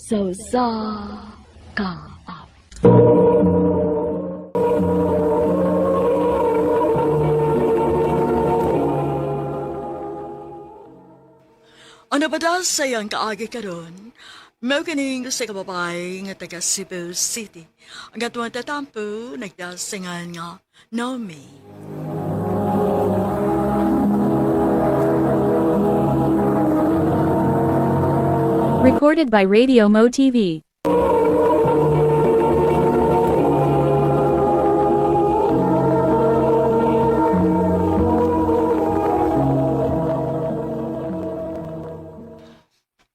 So sa ka. Ano ba daw sayang kaagi karon? Mao kining sa kababay nga taga Cebu City. Ang atuang tatampo nagdasingan nga Naomi. Recorded by Radio Mo TV.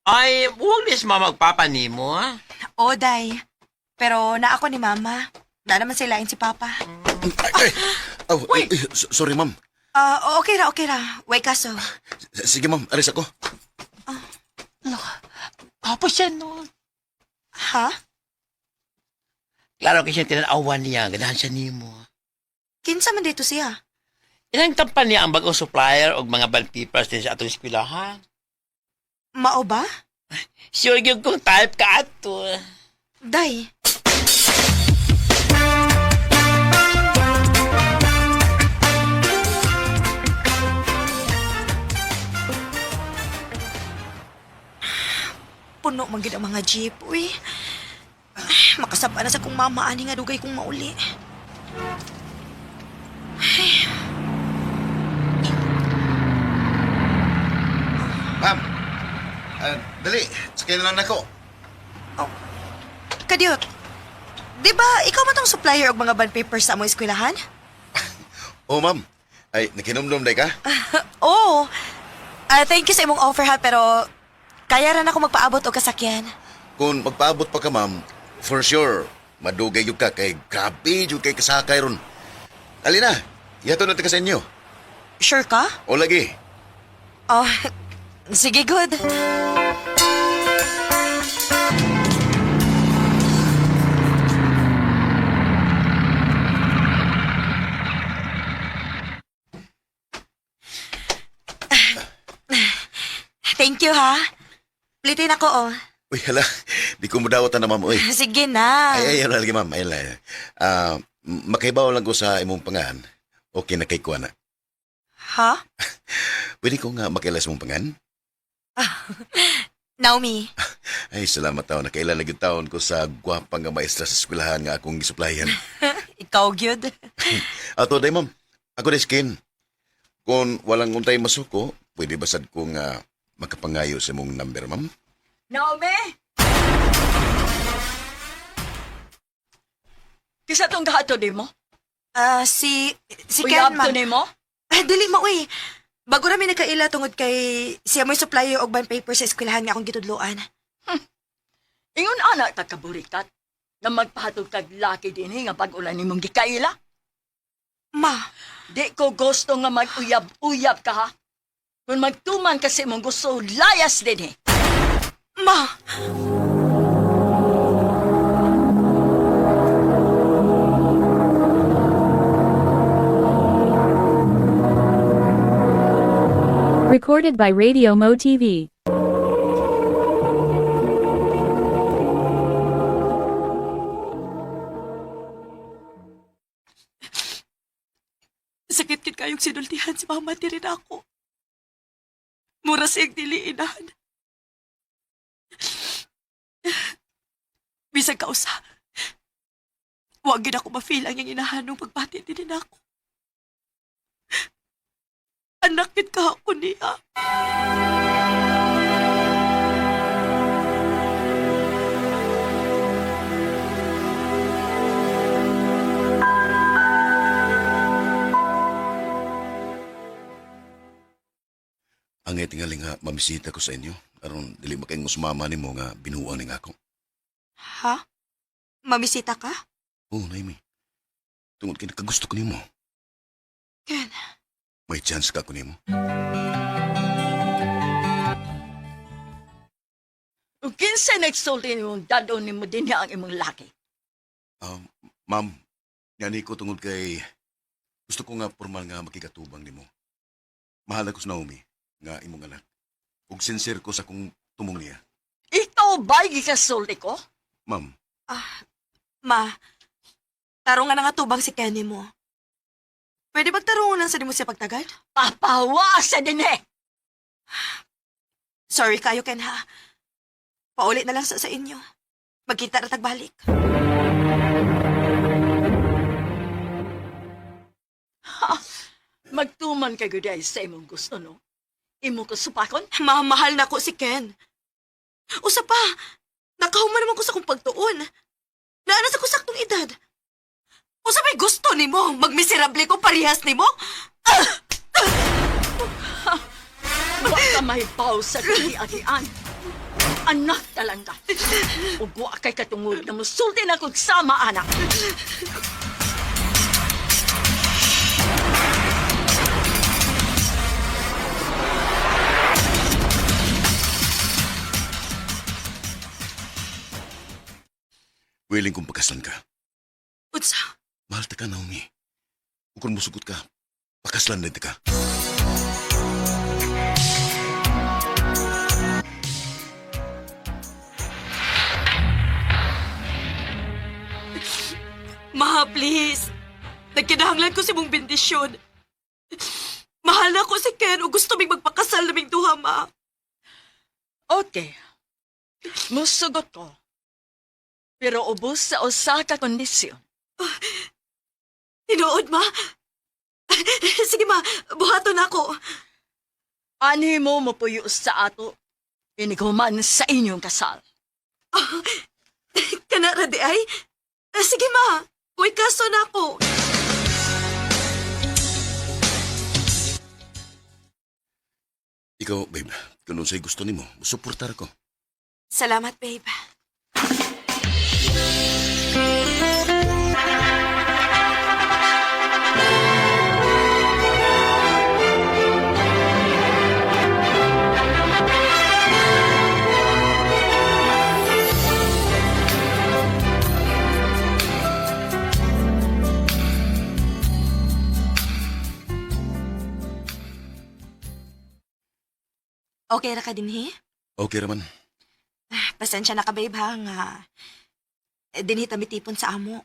Ay, huwag nis magpapa nimo, ha? O, day. Pero na ako ni Mama. Na naman silain si Papa. Sorry, ma'am. Okay ra. Way kaso. Sige, ma'am. Alis ako. Tapos yan, no? Ha? Klaro kasi tinanawan niya, ganahan siya nimo. Kinsa man dito siya? Inang tampan niya ang bagong supplier o mga band papers din sa atong eskwelahan. Mao ba? Sure yung kung type ka ato. Day. Puno man gid ang mga jeep, uy. Makasaba na sa kong mama ani nga dugay kong mauli. Ma'am. Dali. Sakay na lang ako. Kadiyot, di ba ikaw man tong supplier og mga bond papers sa among eskwelahan? Oh, ma'am. Ay, nakinomdom day ka? Oo. Thank you sa imong offer ha, pero kaya rin ako magpaabot og kasakyan. Kung magpaabot pa ka, ma'am, for sure, madugay yung ka kay grabe yung kay kasakay ron. Alina, yato na taga sa inyo. Sure ka? O lagi. Oh, sige, good. Thank you, ha? Plitin ako, oh. Uy, hala. Di ko mudawatan na, ma'am. Uy. Sige na. Ay, lagi, ma'am. Ay, lagi. Makaibaw lang ko sa imong pangan. Okay na kay kuha na. Ha? Pwede ko nga makailas mong pangan? Naomi. Ay, salamat taon. Nakailan lagi taon ko sa gwapang nga maestra sa eskwelahan nga akong gisuplayan. Ikaw, good. Ato, day, ma'am. Ako day skin. Kung walang untay masuko, pwede basad ko nga makapangayo sa mong number, ma'am? Naomi! Kisa tong gahato di mo? Si Uyab Ken, ma. to ni mo? Dili mo, uy. Bago namin nagkaila tungod kay siya mo'y supplier og bond paper sa eskwelahan nga akong gitudloan. Ingon anak ta kaburikat na magpahatog tag laki din nga pag-ulan nimong gikaila. Ma, Di ko gusto nga mag-uyab-uyab ka ha. Kung magtuman kasi mong gusto, layas din ma. Recorded by Radio Mo TV. Sakit kit kayong sinultihan si mama ti rin ako. Mura siyang diliinan. Bisag ka usa. Huwag gid ako ma-feel ang yung inahanong pagpati din ako. Anak kit ka ako niya. Ang tingali nga mamisita ko sa inyo. Aron dili makayong musmama ni mo nga binuang ni nga ako. Ha? Mamisita ka? Oo, Naimi. Tungod kay nakagusto ko ni mo. Ken, May chance ka ko ni mo. Kung kinsa nagsulti nimong dadon nimo din ang imong laki. Ma'am, yani ko tungod kay gusto ko nga formal nga makikatubang ni mo. Mahal ako sa Naomi, nga imong anak. Ug sincere ko sa kung tumong niya. Ikaw Maubay gikasulti ko? Ma'am, Ma, tarungan na nga tubang si Kenny mo. Pwede magtarungan lang sa di mo siya pagtagad? Papawa sa dine! Sorry kayo, Ken, ha? Paulit na lang sa inyo. Magkita na tagbalik. Magtuman ka guday sa imong gusto, no? Imo ko supakon? Mahal na ko si Ken. Usa pa, nakahuman naman ko sa kong pagtuon. Naana sa ko saktong edad. Usa pa'y gusto ni mo, magmiserable ko parehas ni mo? Baka may pausa kagi-agian. Anak talang ka. Ugwa kay katungod na musulti na kong sama, anak. willing kong pakaslan ka. Unsa? Mahal ta ka, Naomi. Kung musugot ka, pakaslan din ta ka. Ma, please. Nagkinahanglan ko si mong bendisyon. Mahal na ko si Ken o gusto mig magpakasal naming duha, ma. Okay. Musugot ko. Pero ubos sa usa ka kondisyon. Tinuod, ma. Sige, ma. Buhaton ako. Ani mo mapuyo sa ato. Iniguman sa inyong kasal. Kanara di ay? Sige, ma. Uy, kaso na ako. Ikaw, babe, kung ano sa'yo gusto nimo, suportar ko. Salamat, babe. Okay ra ka din, he? Okay raman. Pasensya na ka, babe, ha, nga. Dinhi tamitipon sa amo.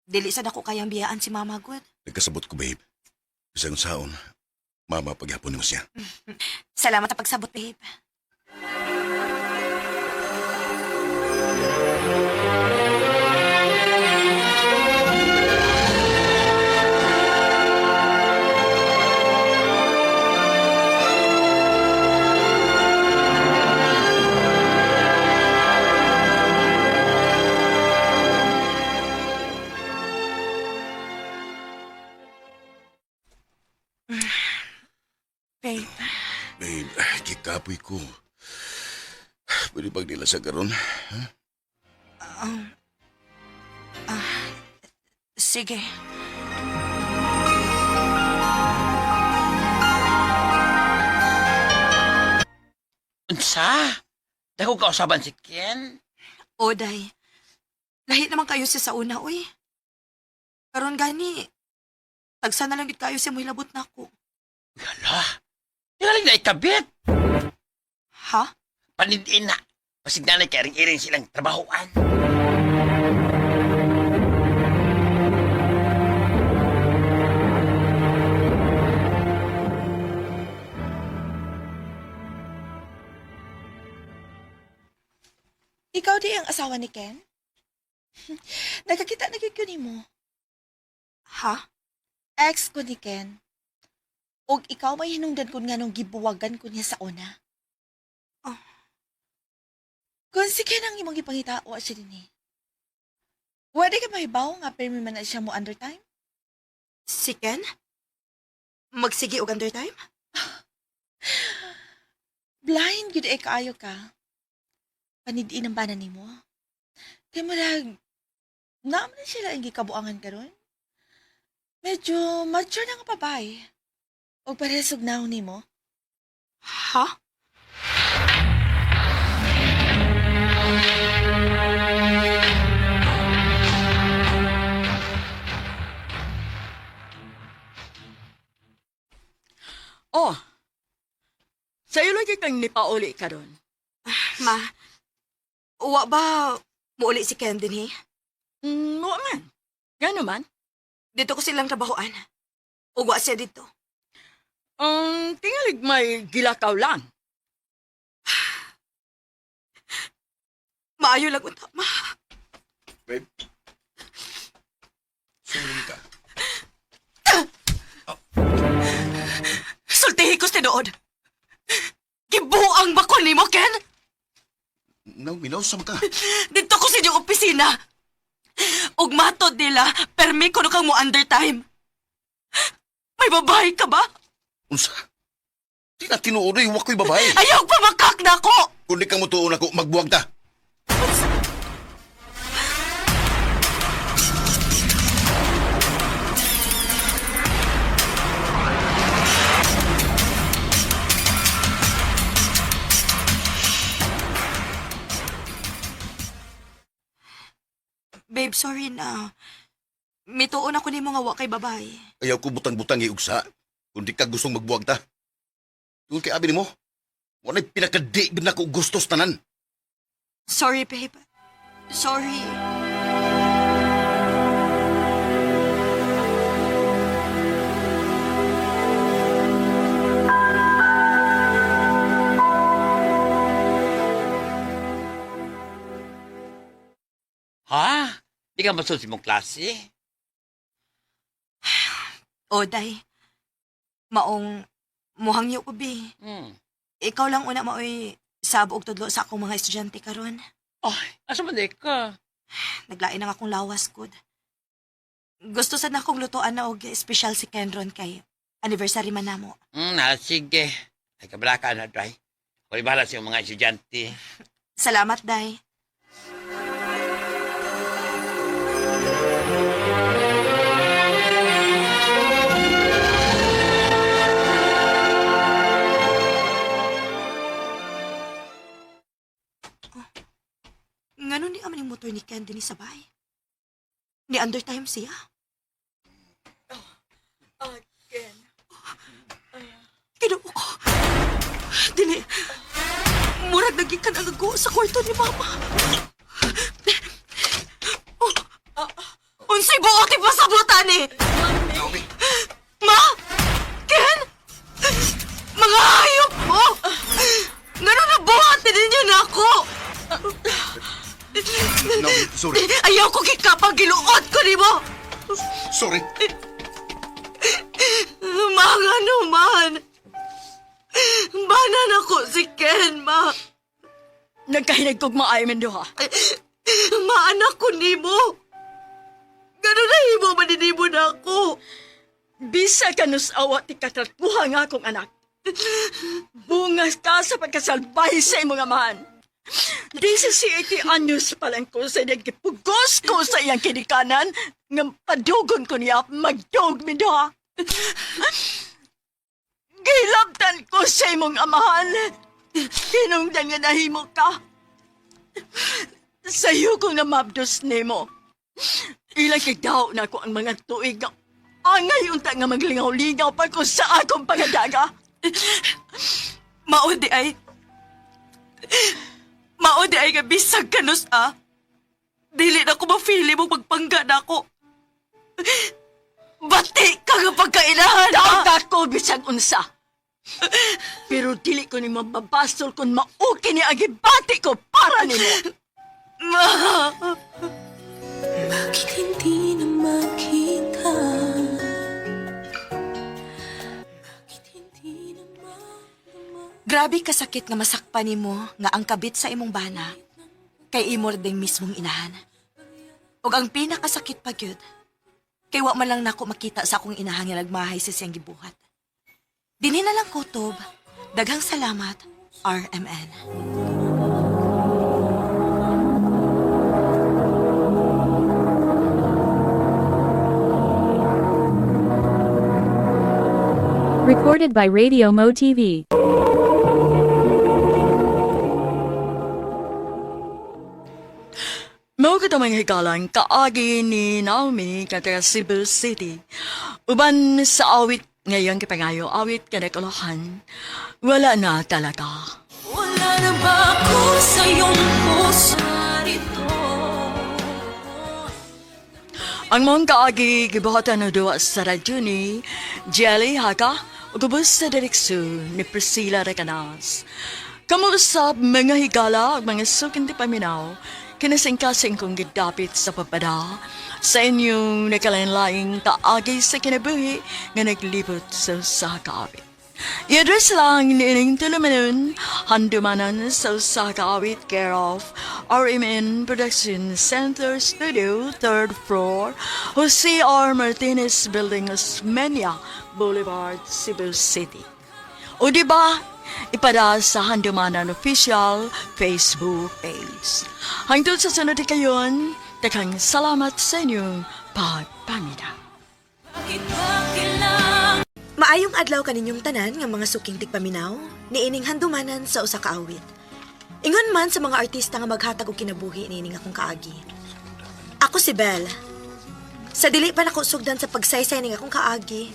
Dili sa dako kayang biyaan si Mama Good. Nagkasabot ko, babe. Isang saon, mama paghapon mo siya. Salamat sa pagsabot, babe. Babe, Babe, kikapoy ko. Pwede bang nila sa garon? sige. Unsa? Dako ka usaban si Ken? Oday, lahi naman kayo siya sa una, uy. Karon gani, tagsa na lang gid kayo siya mo hilabot na ako. Hala, tingaling na ikabit. Ha? Panidiin na. Pasig nanay kay iring-iring silang trabahoan. Ikaw di ang asawa ni Ken? Nagkakita na gyud mo. Ha? Ex ko ni Ken. Og ikaw may hinungdan kun nga nung gibuwagan ko niya sa una. Oh. Kung si Ken ang imong gipangitawa siya din eh. Wala ka mahibaw nga permi man na siya mo under time? Si Ken? Magsige og under time? Blind gyud ay kaayo ka. Panidiin ang banan nimo. Kaya mo naman na sila ang gikabuangan karon. Medyo mature na nga babae. O paresog na nimo. Ha? Oh, sa'yo lagi kang nipauli ka ron. Ma, Wa ba muuli si Ken din, Mo man. Gano man? Dito ko silang trabahoan. Ugwa siya dito. Tingalig may gilakaw lang. Maayo lang unta, ma. Babe. Sorry ka. Sultihi ko si dood. Gibuang ba ko ni mo, Ken? Minaw sa ka. Dito ko sa inyong opisina. Ug matod nila, permi ko no kang mo undertime. May babae ka ba? Unsa? Di na tinuoy, wa ko'y babae. Ayaw pa makak na ko! Kung di ka mo tuon ako, magbuwag ta. Babe, sorry na. Mituon ako ni mga wa kay babae. Ayaw ko butang-butang iugsa. Kung di ka gustong magbuwag ta. Tungkol kay abi ni mo, wala'y pinakadi na ko gustos tanan. Sorry, babe. Sorry. Ha? Di ka masunod mong klase? Oday. Maong muhangyo ko, bi. Ikaw lang una maoy sabog tudlo sa akong mga estudyante karon. Ay, asa man di ka? Naglain ang akong lawas kod. Gusto sad na akong lutoan na og espesyal si Kenron kay anniversary man namo. Sige. Ay, kabala ka na, Dry. Kung bahala sa iyong mga estudyante. Salamat, day. Ngano ni aman yung motor ni Ken din sa bahay? Ni undertime siya? Ken. Kinuo ko. Dili. Murag naging ka nagago sa kwarto ni Mama. Unsay buot pa sa buta ni? Ma? Ken? Mga hayop mo! Ngano na buhat ninyo na ako? No, sorry. Ayaw ko kikapang giluot ko ni mo! Sorry. Mga naman! Banan ako si Ken, ma! Nagkahinag kog maay man duha. Maanak ko ni mo! Gano'n na himo maninimo na ako! Bisa ka nus awa ti katratuha nga akong anak. Bungas ka sa pagkasalbahe sa imong amahan. 17 anyos pa lang ko sa nagkipugos ko sa iyang kinikanan nga padugon ko niya magdog mi duha. Gilabtan ko sa imong amahan. Hinungdan nga nahimo ka. Sa'yo ko na mabdos nimo. Ilang kagdaw na ko ang mga tuig nga angay unta nga maglingaw-lingaw pa ko sa akong pangadaga. Maudi ay nga bisag kanus Dili na ko mafili mo pagpangga na ako. Bati ka nga pagkainahan, Daog ako bisag unsa. Pero dili ko ni mababasol kung mauki ni agibati ko para nimo. Ma! Bakit hindi na makita? Bakit hindi na Grabe kasakit nga masakpan nimo nga ang kabit sa imong bana kay imo ding mismong inahan. Ug ang pinakasakit pa gyud kay wa man lang nako makita sa akong inahan nga nagmahay sa siyang gibuhat. Dinhi na lang kutob. Daghang salamat, RMN. Recorded by Radio Mo TV. Mao ka tamang hikalang kaagi ni Naomi ka taga Cebu City. Uban sa awit ngayong kipangayo, awit kanakalahan. Wala na talaga. Wala na ba ako sa iyong puso? Ang mong kaagi gibuhatan na duwa sa radyo ni Jelly Haka o gubos sa direksyon ni Priscilla Recanas. Kamuusap mga higala at mga sukin di paminaw, kinasing-kasing kong gidapit sa papada sa inyong nakalanlaing kaagi sa kinabuhi nga naglibot sa kaawit. I-address lang niining tulumanon, handumanan sa kaawit care of RMN Production Center Studio, 3rd floor, Jose R. Martinez Building, Osmeña Boulevard, Cebu City. O diba, ipada sa Handumanan Official Facebook page. Hangtod sa sunod kayon, takang salamat sa inyong pagpamida. Bakit ba kailangan Maayong adlaw kaninyong tanan nga mga suking tigpaminaw, niining handumanan sa usa ka awit. Ingon man sa mga artista nga maghatag og kinabuhi niining akong kaagi. Ako si Belle. Sa dili pa nako sugdan sa pagsaysay ning akong kaagi,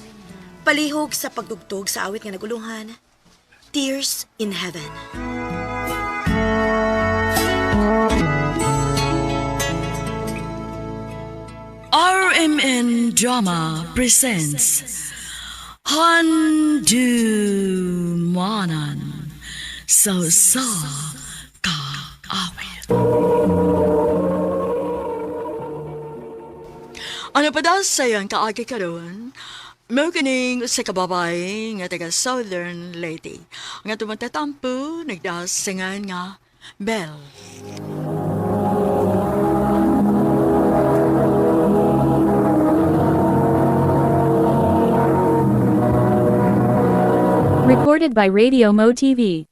palihog sa pagdugtog sa awit nga naguluhan, Tears in Heaven. RMN Drama presents Handumanan sa kaawit. Ano pa daw sayang kaagi karon? Mao kining sa kababay nga taga Southern Leyte. Nga tumatatampo nagdasingan nga Bell. Recorded by Radio Mo TV.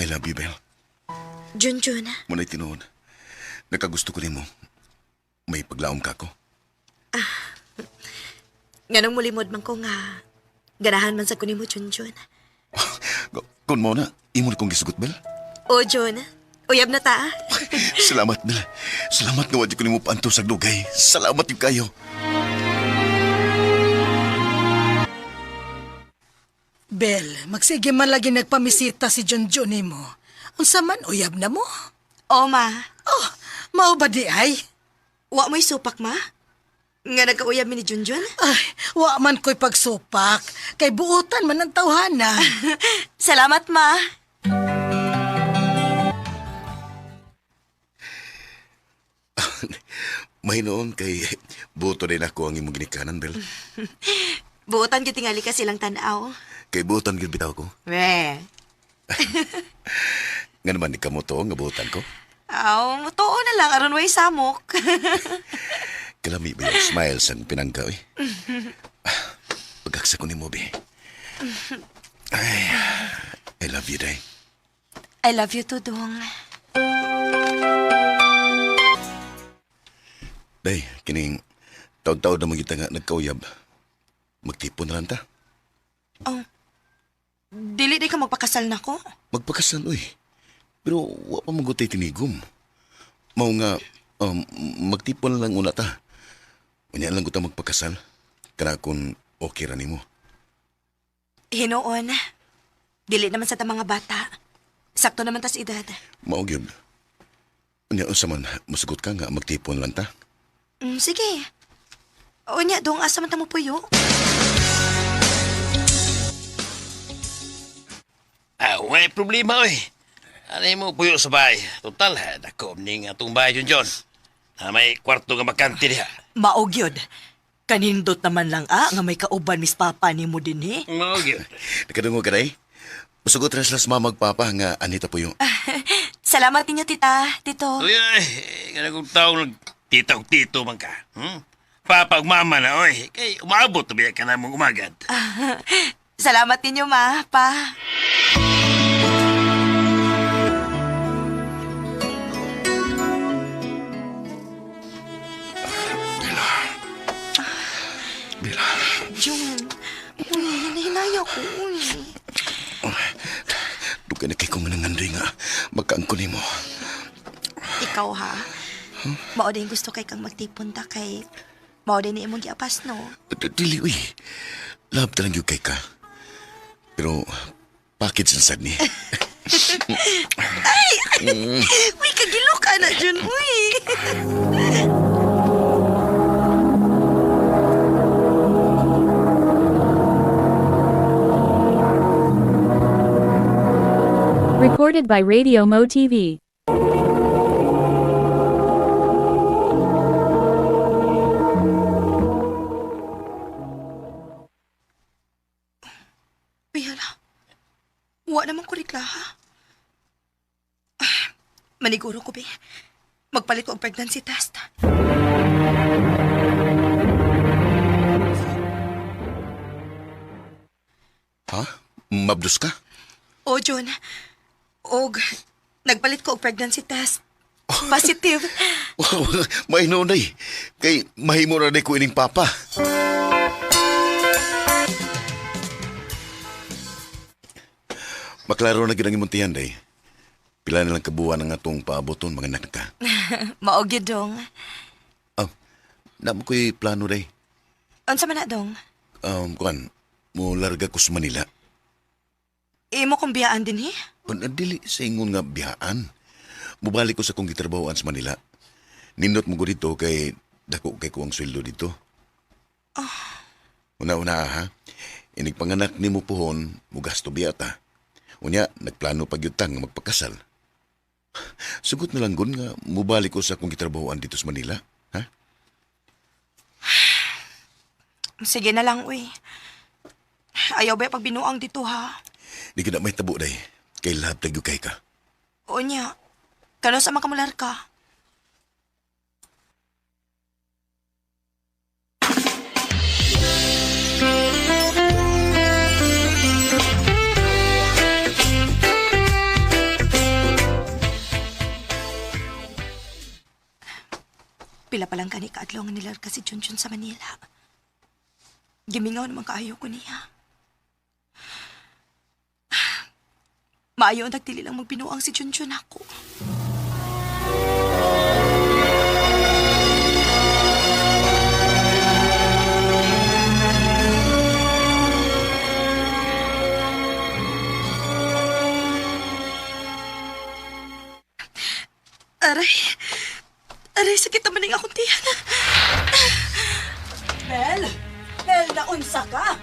I love you, Belle. Junjun, Muna'y tinuod. Nakagusto ko nimo. May paglaom ka ko. nganong mulimod man ko nga ganahan man sa kunimo Junjun. Kung mo na, imo na kong gisugot, Belle. O Jun, uyab na ta. Salamat, Belle. Salamat nga wadi ko nimo paanto sa dugay. Salamat yung kayo. Bel, magsige man lagi nagpamisita si Junjun mo. Ang saman uyab na mo. O ma, Oh, mao ba di ay? wa mo'y supak ma? Nga nagkauyab mi ni Junjun? Ay, wa man ko'y pagsupak. Kay buutan man ang tawhana. Salamat ma. May noon kay buto din ako ang imong ginikanan, Belle. Buotan gyud tingali ka silang tan-aw. Kay butan gyud bitaw ko. We. Nga naman ikaw mo to, nga butan ko. Aw, totoo na lang aron way samok. Kalami ba yung smiles ang pinanggaw eh. Pagkaksa ko ni Moby. Ay, I love you, Day. I love you too, Dong. Day, kining taon-taon na magita nga nagkauyab. Magtipon na lang ta. Oh. Dili di ka magpakasal na ko? Magpakasan, uy. Pero wa pa magutay tinigom. Mao nga, magtipon na lang una ta. Unya lang ko ta magpakasal. Kana kung okay ra nimo. Hinoon. Dili naman sa ta mga bata. Sakto naman tas edad. Mao gyud. Unya unsa man, musugot ka nga magtipon lang ta. Sige. Unya, Dong, asa man ta mo puyo? May problema, oy. Ano mo puyo sa bahay? Total, dako ning atong bahay yun, John. May kwarto nga makanti diha. Maog yun. Kanindot naman lang nga may kauban mis papa ni mo din eh. Mao gyud. Nakadungo ka, Day? Musugot ra sila sa mamagpapa nga anita po yung... Salamat ninyo, tita, tito. Uy, ay, kanang taong tito man ka. Papa ug mama na, oy. Kay umabot na biya ka na mong umagad. Salamat ninyo, ma, pa. Bella. Jun, hinahinaya ko, Duga na kay kong nangandoy nga magkaangko nimo. Ikaw, ha? Mao din gusto kay kang magtipon ta kay mao din ni imong giapas, no? Dili, uy. Love talang yung kay ka. Pero, bakit sad ni? Uy, kagilo ka na dyan, uy. Recorded by Radio Mo TV. Uy, hala. Wa naman ko reklaha. Maniguro ko, be. Magpalit ko ang pregnancy test. Ha? Mabdos ka? O, John. Og, nagpalit ko og pregnancy test. Positive. Mainon day. Kay mahimo ra day ko ining papa. Maklaro na gid ang imong tiyan day. Pila na lang kabuan ang atong paaboton mga anak ka. Maogi, dong. Namo ko'y plano day. Unsa man na, dong? Kuan, mo larga ko sa Manila. Imo kong biyaan din, eh? Dili sa ingon nga biyaan. Mubalik ko sa kong gitrabahoan sa Manila. Nindot mo ko dito kay dako kay ko ang sweldo dito. Una-una ha. Inig panganak ni mo pohon, mo gasto biyata. Unya, nagplano pagyutang nga magpakasal. Sugot na lang gun nga mubalik ko sa kong gitrabahoan dito sa Manila. Ha? Sige na lang, uy. Ayaw ba pagbinuang dito, ha? Di ka na may tabo day. Kay lahab tagyukay ka. O niya, kano sa makamular ka? Pila pa lang kani kaadlaw nga nilarga si Junjun sa Manila. Gimingaw naman kaayo ko niya. Maayo ang nagtili lang magbinuang si Junjun ako. Aray, sakit naman ang akong tiyan. Bel! Bel, naunsa ka?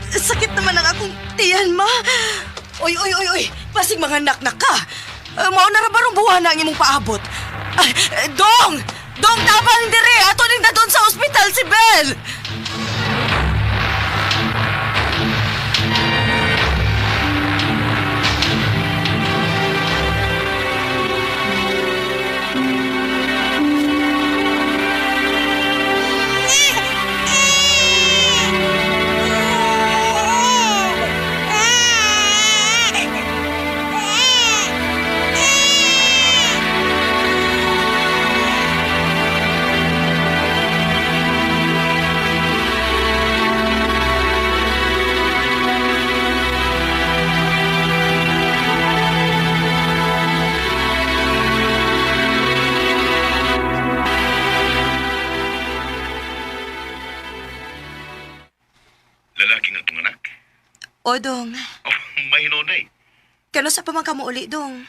Sakit naman ang akong tiyan, ma. Uy! Pasig mga naknak ka! Mao na rabarong buwan na ang imong paabot. Dong! Dong, tabang dire! Ato ning na doon sa ospital si Bel! Lalaki nga itong anak. O, Dong. Oh, mainon day. Kano sa pamangka mo uli, Dong?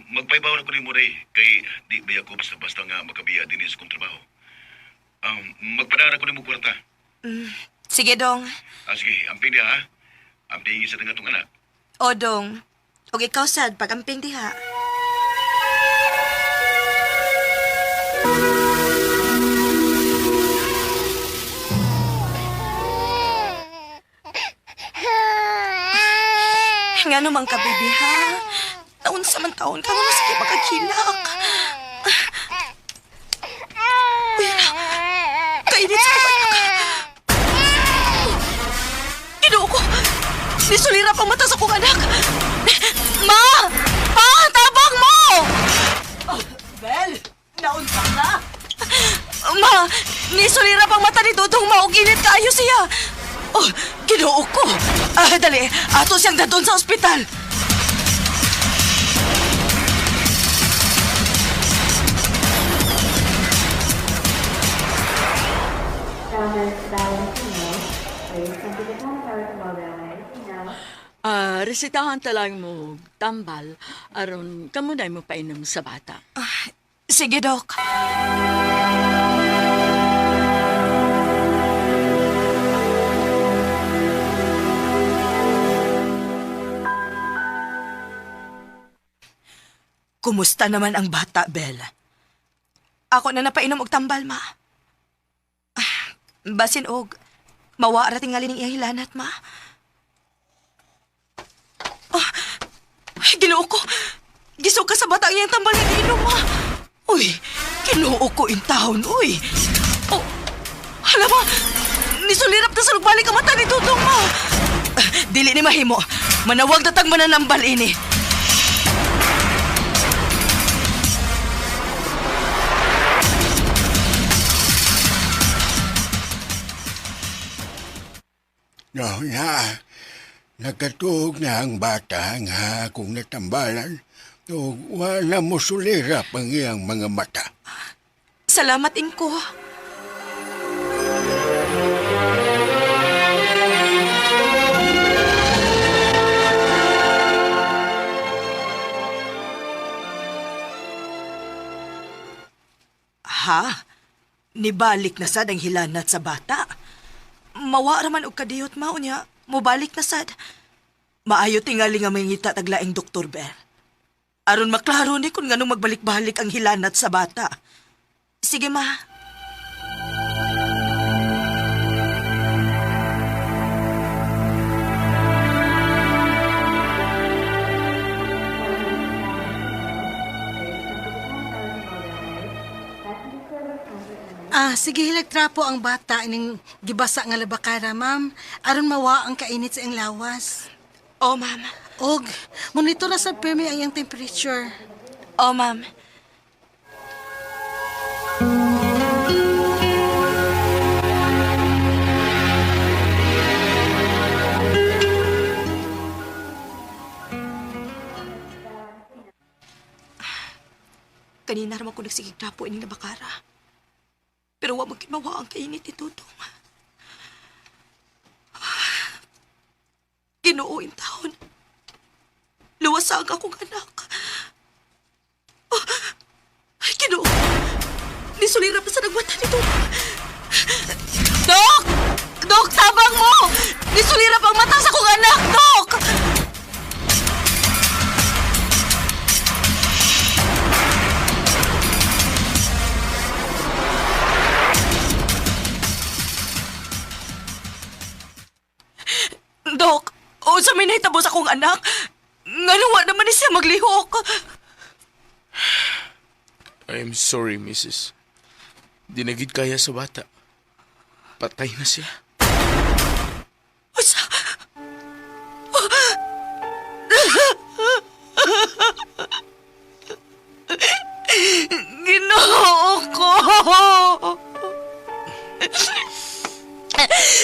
Magpaibaw na ko ni mo day. Kay di ba ako basta-basta nga makabiya din sa kong trabaho. Magpadara ko ni mo kwarta. Sige, Dong. Sige, amping diha ha. Amping isa nga itong anak. O, Dong. O ikaw, sad, pag-amping diha. Nga naman ka, baby, ha? Taon sa man taon ka, nga sige magkakilak. Uy, kainit sa kumanak ka. Ginoo ko! Nisulira pang mata sa kong anak! Ma! Pa! Tabang mo! Bel! Naunsa ka? Ma! Nisulira pang mata ni Dudong Ma! O ginit kaayo siya! Oh, ginoo ko! Dali! Ato siyang dadon sa ospital! Resetahan talang mo tambal aron kamo na mo painom sa bata. Sige, Dok. Kumusta naman ang bata, Belle? Ako na napainom og tambal, ma. Basin og, mawara tingali ning iyang hilanat, ma. Ay, ginoo ko. Gisog ka sa bata ang iyang tambal na giinom, ma. Uy, ginoo ko in taon, uy. Oh, hala ma, nisulirap na sa lugbalik ang mata ni Tutong, ma. Dili ni mahimo, manawag na tag mananambal ini. No, na. Nakatuog na ang bata nga kung natambalan. O wala mo sulirap ang iyang mga mata. Salamat, Inko. Ha? Nibalik na sad ang hilanat sa bata? Mawa raman og kadiyot mao niya, mobalik na sad. Maayo tingali nga mangita taglaing Dr. Bell. Aron maklaro ni kung nganong magbalik-balik ang hilanat sa bata. Sige, ma. Sige hilagtrapo ang bata ining gibasa nga labakara, ma'am. Aron mawa ang kainit sa iyang lawas. Oh, ma'am. Og, monitor na sa permi ang iyang temperature. Oh, ma'am. Kanina naman ko nagsigig trapo ining nabakara. Pero wa mo kimawa ang kainit ni Tutong. Ginuuin taon. Luwasag akong anak. Ay, Ginoo. Nisulirap na sa nagmata ni Tutong. Dok! Dok, tabang mo! Nisulirap ang mata sa akong anak, Dok! Dok, sa may nahitabo sa akong anak. Ngaluwa naman ni siya maglihok. I'm sorry, Mrs. Dinagid kaya sa bata. Patay na siya. Usa? Ginoo ko!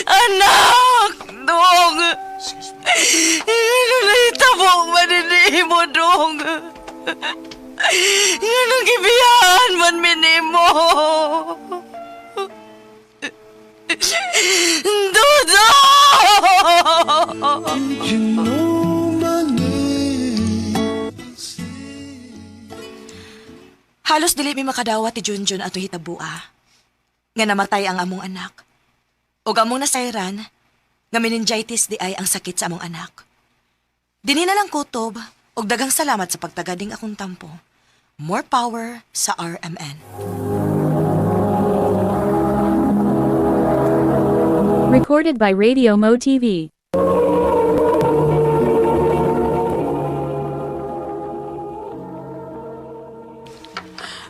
Anak! Dong! Ano na itabong manini mo, Dong? Anong gibiyahan man minimo? Dodo! Halos dili mi makadawat ti Junjun ato hitabua. Nga namatay ang among anak. O among nasayran, nga meningitis di ay ang sakit sa among anak. Dini na lang kutob, og dagang salamat sa pagtagading akong tampo. More power sa RMN. Recorded by Radio Mo TV.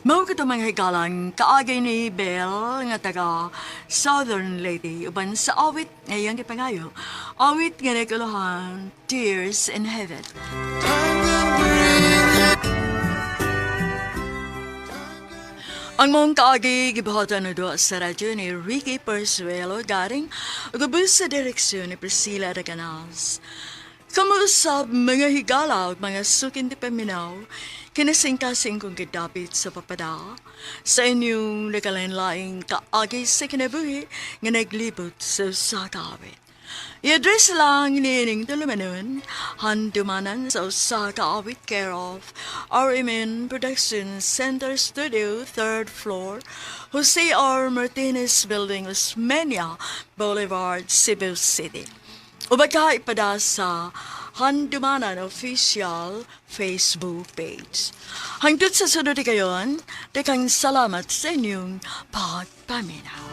Mao kita mga hikalang kaagay ni Belle nga taga Southern Lady uban sa awit ngayong gipangayo. Awit nga nagkuluhan, Tears in Heaven. Ang mong kaagi gibuhatan na doon sa radyo ni Ricky Persuelo garing ugabos sa direksyon ni Priscilla Reganas. Kamusab mga higala at mga sukin di paminaw, kinasing-kasing kong gidapit sa papada sa inyong nakalain-laing kaagi sa kinabuhi nga naglibot sa sakawit. I-address lang nining tulumanon, handumanan sa usa ka awit care of RMN Production Center Studio, 3rd floor, Jose R. Martinez Building, Osmeña Boulevard, Cebu City. O baka ipada sa Handumanan Official Facebook page. Hangtod sa sunod kayon, dakang salamat sa inyong pagpaminaw.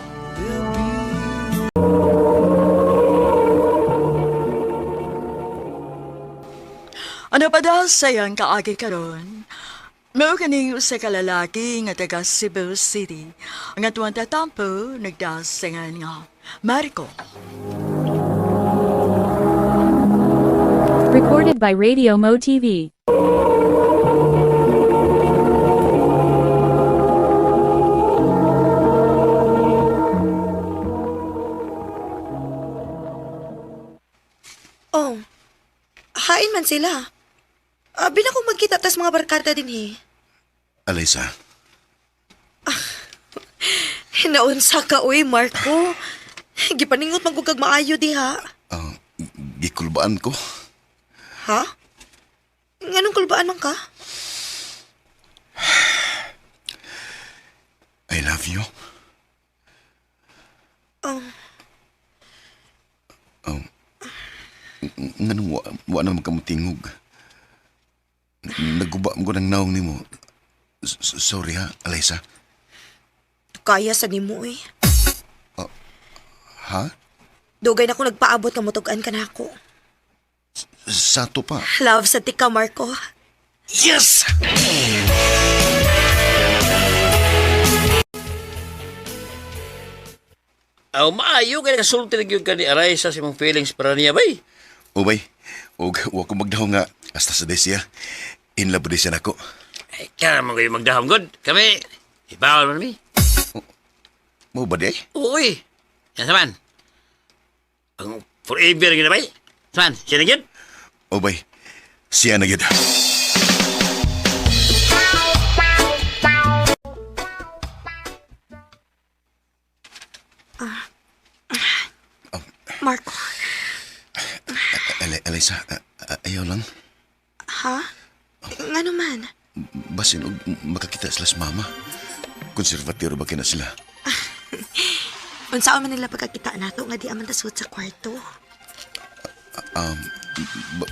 Ano pa daw sayang kaagi karon? Mao kaning usa ka lalaki nga taga Cebu City. Ang atuang tatampo nagdasangan nga Marco. Recorded by Radio Mo TV. Oh, hain man sila. Abi na kung magkita tas mga barkada din Alaysa, Hinaunsa ka, uy, Marco. Gipaningot magugag maayo diha. gikulbaan ko. Ha? Nganong kulbaan man ka? I love you. Nganong wa na magkamutingog. Naguba mo ko ng naong ni mo. Sorry ha, Alaysa. Kaya sa nimo, eh. Ha? Dugay na ko nagpaabot nga mutugan ka na ako. Sato pa. Love sa tika, Marco. Yes! Aw, maayo kaya kasulti na gyud ka ni Alaysa sa imong feelings para niya, bay. Ubay, wa ko magdaw nga hasta sa desya. In love din siya nako. Ay, kaya mo kayo magdahom good. Kami, ibawal man mi. Mo ba di ay? Uy, yan saman. Ang forever gina bay. Saman, siya na gyud. Ubay, siya na gid. Marco. Alaysa, ayaw lang. Ha? Nga naman. Basin og makakita sila sa mama. Konservatiro ba kina sila? Unsaon man nila pagkakita nato nga di aman tasod sa kwarto.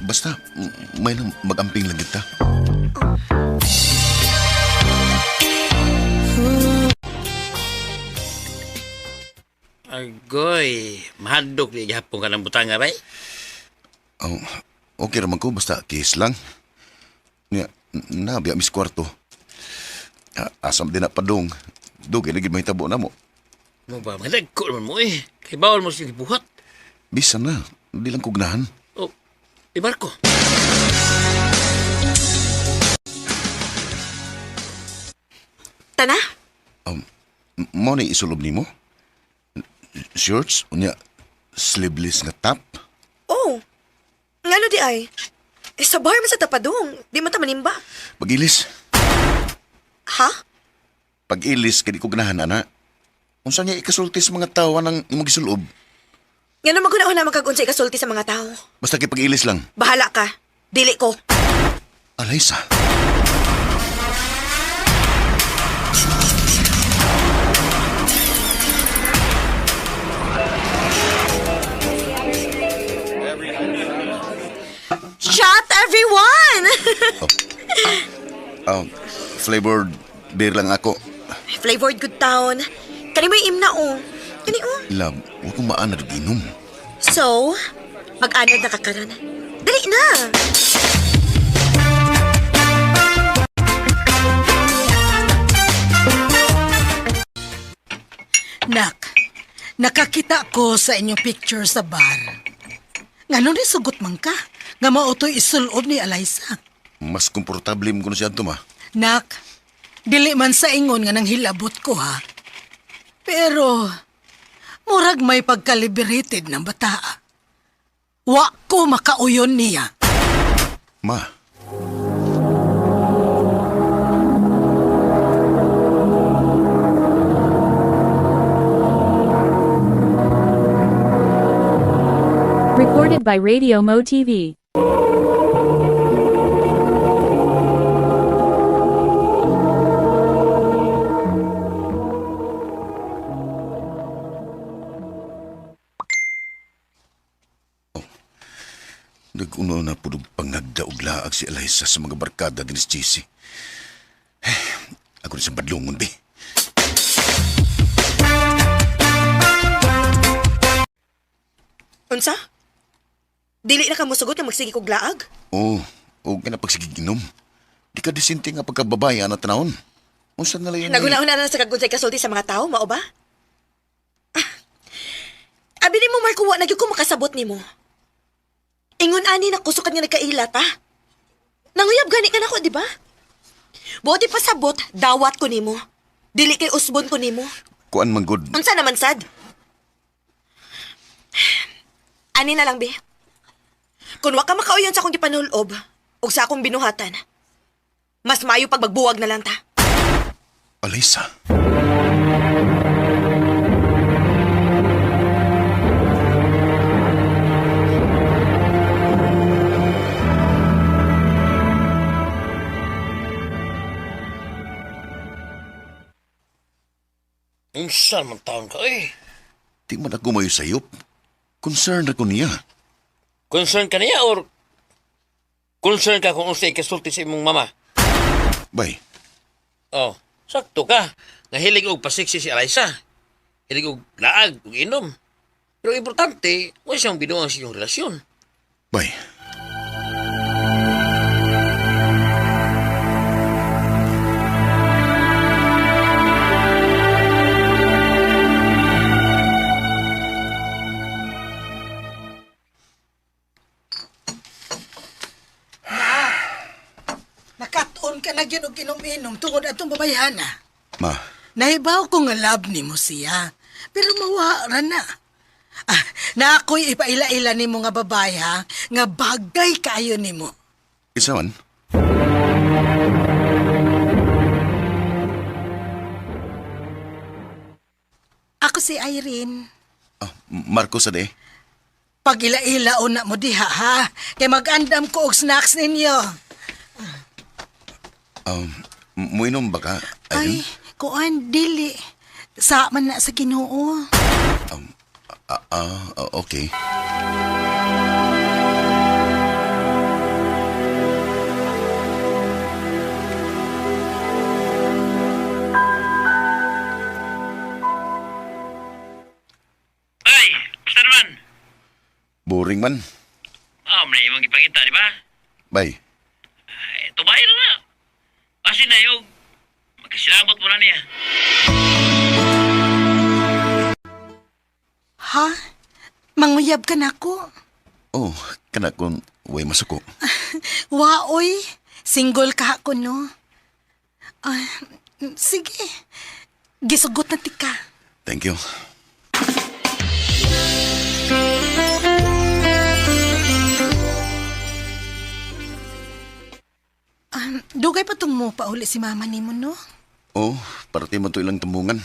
Basta, may nang mag-amping lang kita. Agoy, mahadok di gihapon ka ng butanga, bay. Okay raman ko, basta kiss lang. Nabiya mis kwarto. Asam din na padong. Dugay na gid may tabo na mo. Mo ba, madagko naman mo eh. Kay bawal mo siya gibuhat. Bisan na, hindi lang kugnahan. Oh, Marco. Tana? Mo na isulob ni mo? Shorts, unya, sleeveless nga top. Oh. Ngano di ay? Sa bar man sa tapadong. Di man ta manimba. Pag-ilis. Ha? Pag-ilis, kadi kugnahan, ana. Unsa niya ikasulti sa mga tao ng imong gisulob? Nga naman ko na magkagunsa ikasulti sa mga tao. Basta kay pag-ilis lang. Bahala ka. Dili ko. Alaysa. Shot, everyone! Flavored beer lang ako. Flavored good town. Kani mo imna, oh. Kani, oh. Love, huwag kong maanad ginom. So, mag-anod na kakaroon. Dali na! Nak, nakakita ko sa inyong picture sa bar. Ngano ni sugot man ka? Nga mautoy isulob ni Alaysa. Mas komportable mo ko na siya ito, ma. Nak, dili man sa ingon nga nang hilabot ko, ha? Pero, murag may pagka-liberated ng bata. Wa ko makauyon niya. Ma, Recorded by Radio Mo TV. Nag-uno na po pangagda og laag si Eliza sa mga barkada din si JC. Ako rin sa badlungon, be. Unsa? Dili na ka musugot nga magsigi kog laag? Oo, huwag ka na pagsigiginom. Di ka disinte nga pagkababaya na tanahon. Unsa na lang yun? Naguna-una na sa kagunsay kasulti sa mga tao, mao ba? Abi ni mo, Marco, wa na gyud ko makasabot nimo. Ingon ani na kusukat nga nagkailat, ha? Nanguyab gani ka nako, di ba? Buti pa sabot, dawat ko nimo. Dili kay usbon ko nimo. Kuan man good. Unsa naman sad? Ani na lang, be. Kung wa ka makauyon sa akong gipanulob o sa akong binuhatan, mas mayo pag magbuwag na lang ta. Eliza. Unsa man taon ka, eh? Di man ako mayo sayop. Concern ako niya. Concern ka niya or concern ka kung unsa ikasulti sa imong mama? Bay, Oh, sakto ka. Nahilig og pasiksi si Eliza. Hilig og laag og inom. Pero importante, wala siyang binuang sa inyong relasyon. bay. Nakatuon ka na gyud og inom-inom tungod atong babayana. Ma, Nahibaw ko nga love ni mo siya. Pero mawara na. Na ako'y ipaila-ila ni mo nga babay ha, nga bagay kayo ni mo. isa man. Ako si Irene. Marcos ade. Pag ila-ila una mo diha ha, kay mag-andam ko og snacks ninyo. Muinom ba ka, Ay, Irene? kuan, dili. Sa man na sa Ginoo. Okay. Ay, basta naman. Boring man. May imong ipakita, di ba? Bay, Tumayo na na. Kasi na yung magkasilabot mo na niya. Ha? Manguyab ka na ko? oh, kana kung way masuko. Waoy, single ka ako, no? Sige. Gisugot na tika. Thank you. Dugay pa itong mo pauli si mama ni mo, no? Oh, parte mo to ilang tambungan.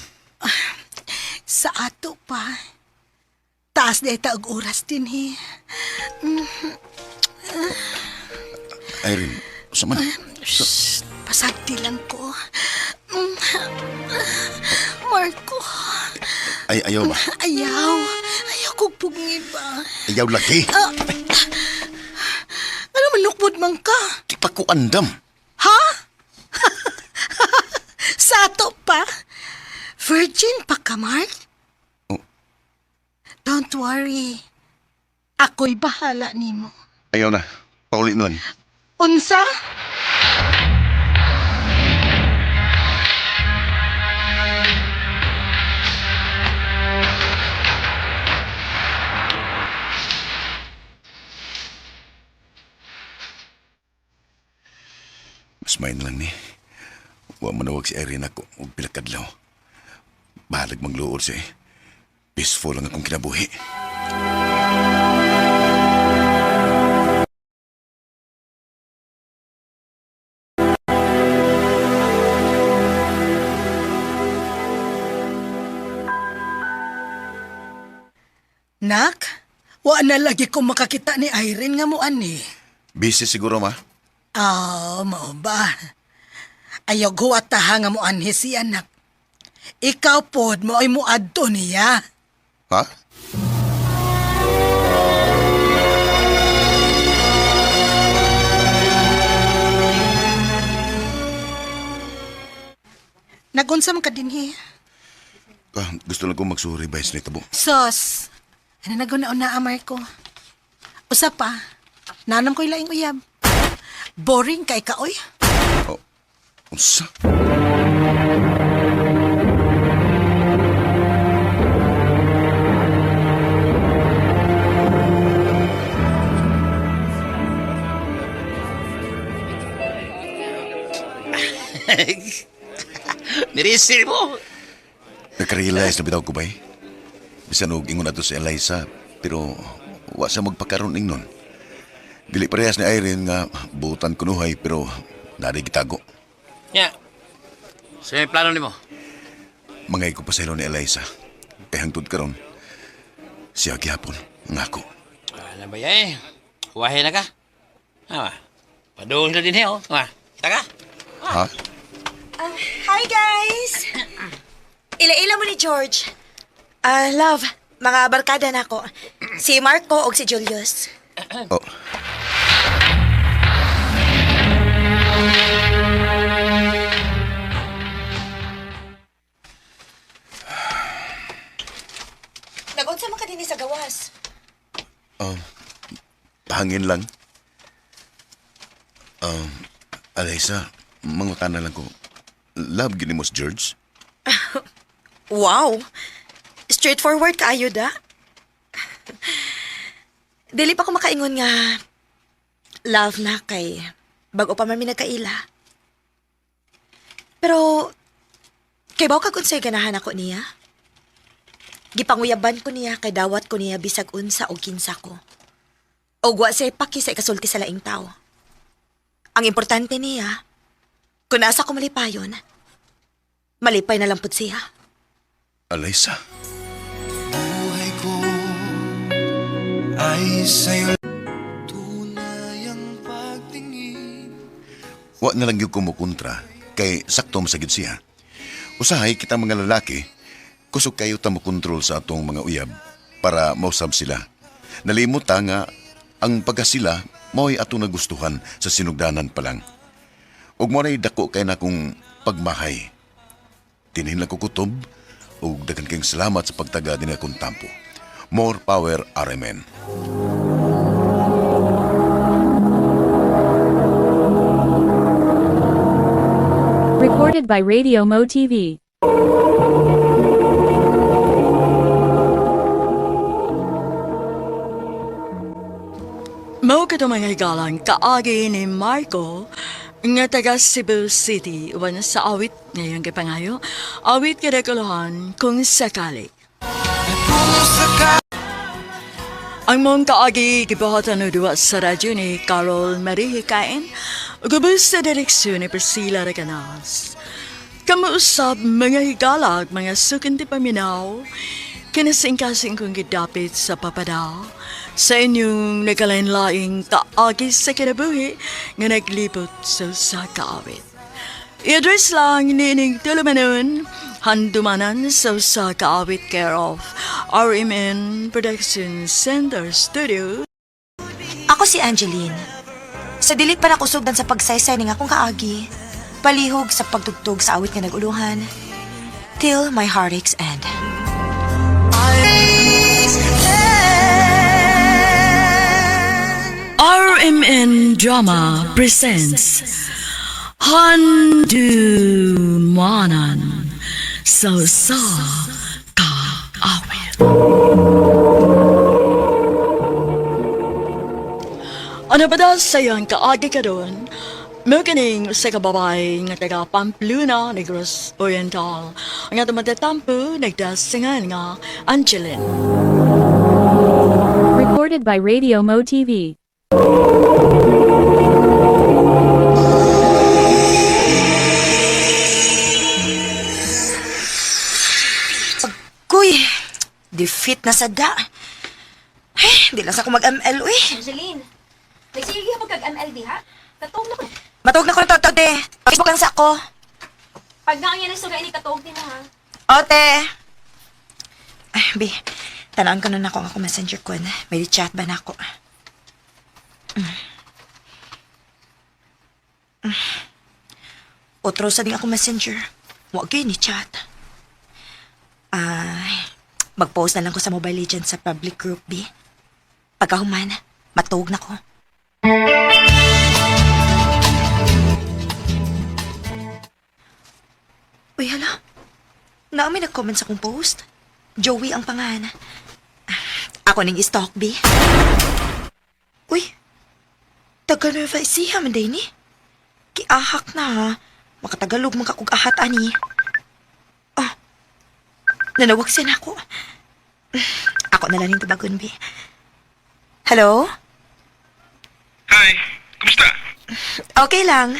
Sa ato pa. Taas na itaog oras din, he. Irene, sa man. Shh, pasagdi lang ko. Marco. Ayaw ba? Ayaw. Ayaw kong pungi ba? Ayaw lagi. Ano manukbod man ka? Di pa ko andam. Ha? Sa ato pa? Virgin pa ka, Mark? Oh. Don't worry. Ako'y bahala nimo. Ayaw na. Paulit na lang. Unsa? Mas main lang ni. Wa manawag si Irene ako og pilakadlaw. Bahalag magluod siya. Peaceful lang akong kinabuhi. Nak, Wa na lagi ko makakita ni Irene nga mo ani. Busy siguro, ma. Mao ba? Ayaw guwataha nga mo anhi si anak. Ikaw pod mo ay muadto niya. Ha? Nagunsa man ka dinhi. Gusto lang ko magsuri ba ni tabo. Sos, ano naguna-una amar ko? Usa pa, nanam ko'y laing uyab. Boring kay ka, oy. Oh, unsa? Nirisir mo. Nakarealize na bitaw ko ba eh? Bisan og ingon ato si Eliza, pero wa sa magpakaroon ingnon. Dili parehas ni Irene nga buutan kunuhay pero nari gitago. Nya. So, may plano nimo? Mangay ko pa sa ilo ni Eliza. Kaya hangtod karon siya gihapon ngako. Ano ba yan? Huwahin na ka. Ha? Padoon na din oh. Ha? Kita ka? Ha? Hi, guys! Ila-ila mo ni George. Love, mga barkada na ako. Si Marco o si Julius. Oh. Nag-unsa man ka din sa gawas. Pahangin lang. Eliza, mga kana lang ko. Love gini mo si George? Wow! Straightforward ka, ayuda. Dili pa ko makaingon nga love na kay bago pa man mi nagkaila. Pero kay baw kag unsay ganahan ako niya. Gipanguyaban ko niya kay dawat ko niya bisag unsa og kinsa ko. Og wa say paki sa ikasulti sa laing tao. Ang importante niya, kung asa ko malipayon, malipay na lang pud siya. Eliza? Buhay ko ay sa'yo tunay ang pagtingin. Wa na lang yung kumukontra kay sakto masagid siya. Usahay kita mga lalaki, kusog kayo ta mo kontrol sa atong mga uyab para mausab sila. Nalimot ta nga ang pagkasila mao'y atong nagustuhan sa sinugdanan pa lang. Ug mo na'y dako kay na kong pagmahay. Tinin lang ko kutob ug daghan kayong salamat sa pagtaga din akong tampo. More power, RMN. Recorded by Radio Mo TV. Mao ka mga higalang kaagi ni Marco nga taga Cebu City uban sa awit ngayong kapangayo. Awit kadakuluhan kung sakali. Ang mong kaagi gibuhatan no duwa sa radyo ni Carol Marie Hikain ugubos sa direksyon ni Priscilla Reganas. Kamuusap mga higalag mga sukinti paminaw kinasingkasing kong gidapit sa papadaw sa inyong nagkalain-laing kaagi sa kinabuhi nga naglibot sa kaawit. I-address lang nining tulumanon handumanan sa kaawit care of RMN Production Center Studio. Ako si Angeline. Sa dili pa nakusugdan sa pagsaysay ning akong kaagi, palihog sa pagtugtog sa awit nga naguluhan, till my heartaches end. RMN Drama presents Handumanan sa kaawit. Ano ba daw sayang kaagi ka doon? May kaning sa kababay nga taga Pamplona, Negros Oriental. Ang atong matatampo, nagdasingan nga Angeline. Recorded by Radio Mo TV. Kuy, defeat na sada. Di lang sa ako mag-ML, uy. Angeline, nagsige ka pagkag-MLD, ha? Katog na ko. Matug na ko ng toto, te. Facebook lang sa ako. Pag nga yan ang sugay ni katog din, ha? Ote. Ay, bi. Tanaan ko na ako messenger ko. May chat ba na ako? Otro sa din ako messenger. Huwag kayo ni chat. Ay, mag-post na lang ko sa Mobile Legends sa public group, bi. Pagkahuman, matug na ko. Uy, hala. May nag-comment sa akong post. Joey ang pangalan. Ako ning stalk, bi. Uy, taga-Nueva Ecija man day ni. Kiahak na ha. Makatagalog man kakog ahat ani. Oh, nanawag siya na ako. Ako na lang yung tabagon, bi. Hello? Hi, kumusta? Okay lang.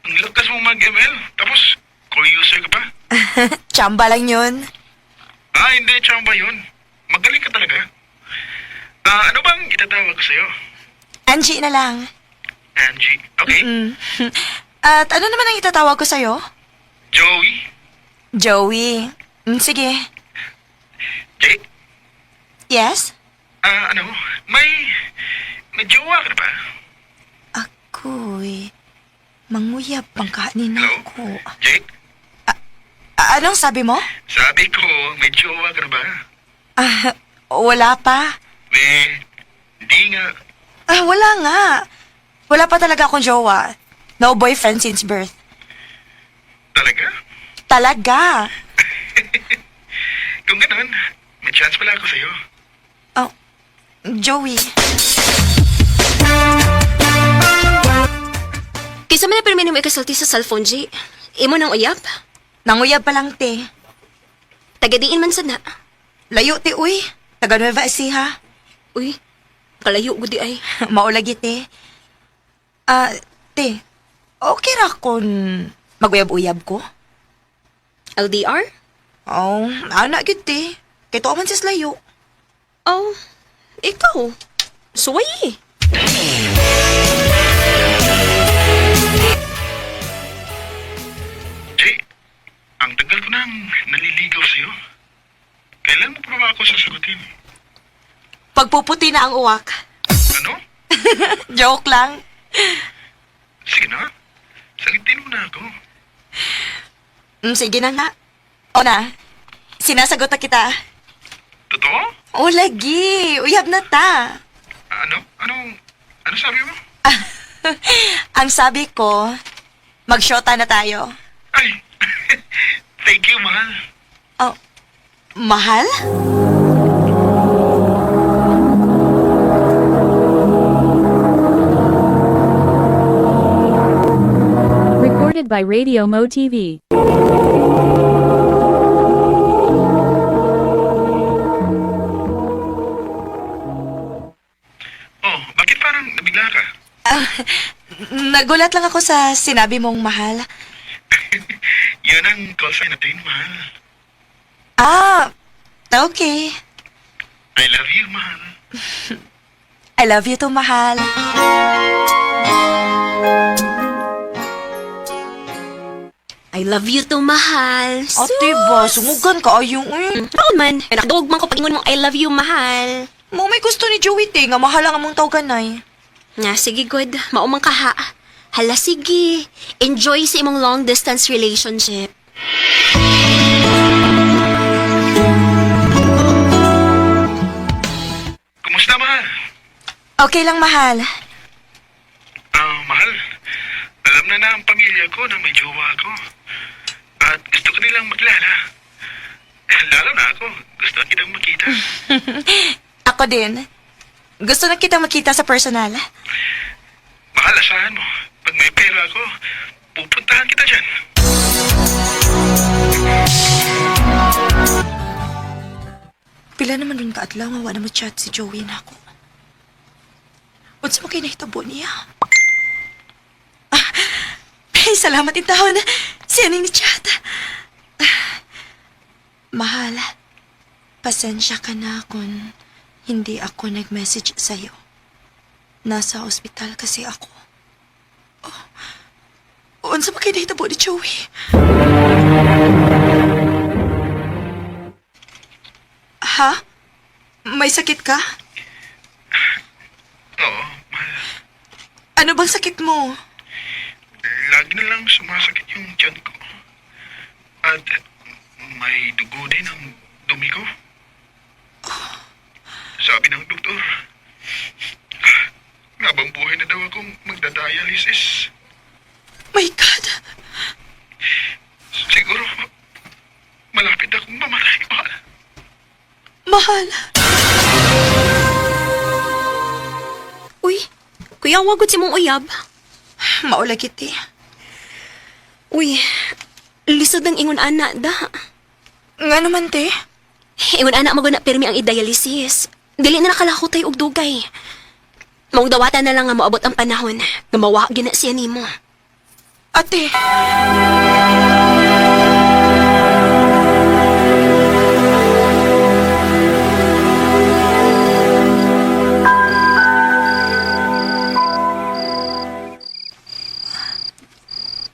Ang lakas mo mag-ML, tapos core user ka pa? Chamba lang yun. Hindi, chamba yun. Magaling ka talaga. Ano bang itatawag ko sa'yo? Angie na lang. Angie, okay? At ano naman ang itatawag ko sa'yo? Joey? Joey. Sige. Jay? Yes? May jowa ka na ba? Ako'y manguyab pang kanin ako. Jay? Anong sabi mo? Sabi ko, may jowa ka na ba? Wala pa. Hindi nga. Wala nga. Wala pa talaga akong jowa. No boyfriend since birth. Talaga? Talaga. Kung ganun, may chance pala ako sa'yo. Oh, Joey. Kisa man na permino mo ikasalti sa cellphone, G. Imo nang uyab? Nanguyab pa lang, te. Tagadiin man sana. Layo, te, uy. Taga Nueva Ecija. Uy, kalayo gudi ay. Maulagi, te. Te, okay ra kung maguyab-uyab ko? LDR? Oh, anak gid, te. Kay to man sis layo. Oh, ikaw. Suway. Jay, ang tagal ko nang naliligaw sa'yo. Kailan mo pa ba ako sasagutin? Pagpuputi na ang uwak. Ano? Joke lang. Sige na. Sagutin mo na ako. Sige na nga. O na, sinasagot na kita. Totoo? O lagi, uyab na ta. Ano sabi mo? Ang sabi ko, mag-shota na tayo. Ay, thank you, mahal. Oh, mahal? Recorded by Radio Mo TV. Oh, bakit parang nabigla ka? Nagulat lang ako sa sinabi mong mahal. Yan ang call sign natin, mahal. Okay. I love you, mahal. I love you too, mahal. I love you too, mahal. Ate ba, sungugan ka ayong Taon man, nakadog man ko pag-ingon mong I love you, mahal. Mo may gusto ni Joey, te, nga mahal ang among tawganay. Nga, sige, good. Maumang ka, ha. Hala, sige. Enjoy sa imong long-distance relationship. Kumusta, mahal? Okay lang, mahal. Mahal, alam na ang pamilya ko na may jowa ako. At gusto ko nilang makilala. Lalo na ako, gusto kitang makita. Ako din. Gusto na kita makita sa personal. Mahal, asahan mo. Pag may pera ako, pupuntahan kita dyan. Pila naman rin kaadlaw nga wala mo chat si Joey na ako. Unsa mo kayo nahitabo niya? Ay, salamat itahon. Siya ning ni chat. Mahal, pasensya ka na kung Hindi ako nag-message sa'yo. Nasa ospital kasi ako. Unsa ba kayo nahitabo ni Joey? Ha? May sakit ka? Oo, Ano bang sakit mo? lagi na lang sumasakit yung tiyan ko. At may dugo din ang dumi ko. Sabi ng doktor, habang buhay na daw akong magdadialysis. My God! Siguro, malapit akong mamatay, mahal. Mahal! Uy, kuya, wagod si mong uyab. Maula kiti. Uy, lisod ng ingon ana da. Nga naman, te? Ingon ana maguna pirmi ang i-dialysis. Dili na nakalakotay og dugay. Maong dawatan na lang nga moabot ang panahon nga mawa gina siya nimo. Ate!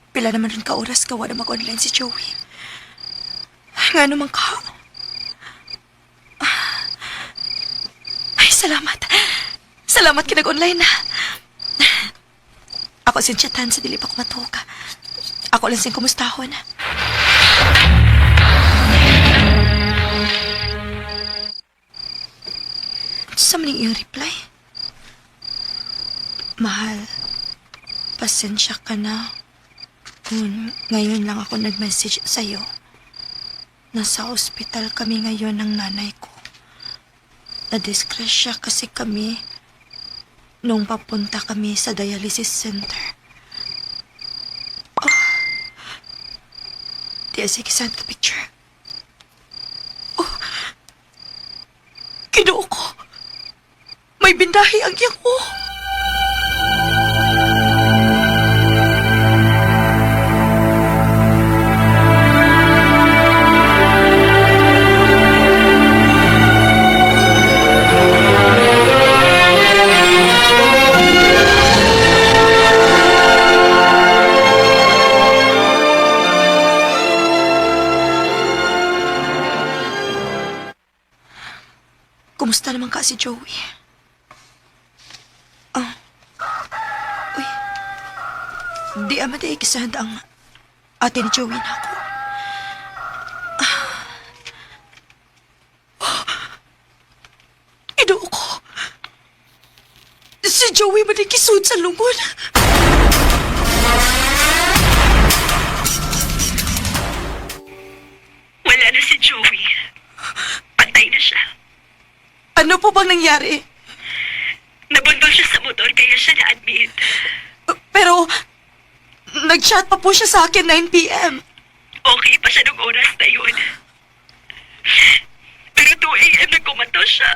Pila naman rin ka oras ka wala mag-online si Joey. Nga naman ka. Ay, salamat. Salamat ka nag-online na. Ako sinsyatan sa dili pa ko matuka. Ako lang sin kumustahon. Sa maling iyong reply. Mahal, pasensya ka na. Ngayon lang ako nag-message sa'yo. Nasa ospital kami ngayon ng nanay ko. Nadiskrasya kasi kami nung papunta kami sa dialysis center. Oh. Sige, send ka picture. Oh. Kinuo ko. May bindahi ang iyang ko. Kumusta naman ka si Joey? Uy. Di ama di ikisahad ang ate ni Joey na ako. Inuo ko. Si Joey manikisud sa lungod. Wala na si Joey. Patay na siya. Ano po bang nangyari? Nabundol siya sa motor kaya siya na-admit. Pero, nag-chat pa po siya sa akin 9 p.m. Okay pa siya nung oras na yun. Pero 2 a.m. nagkumato siya.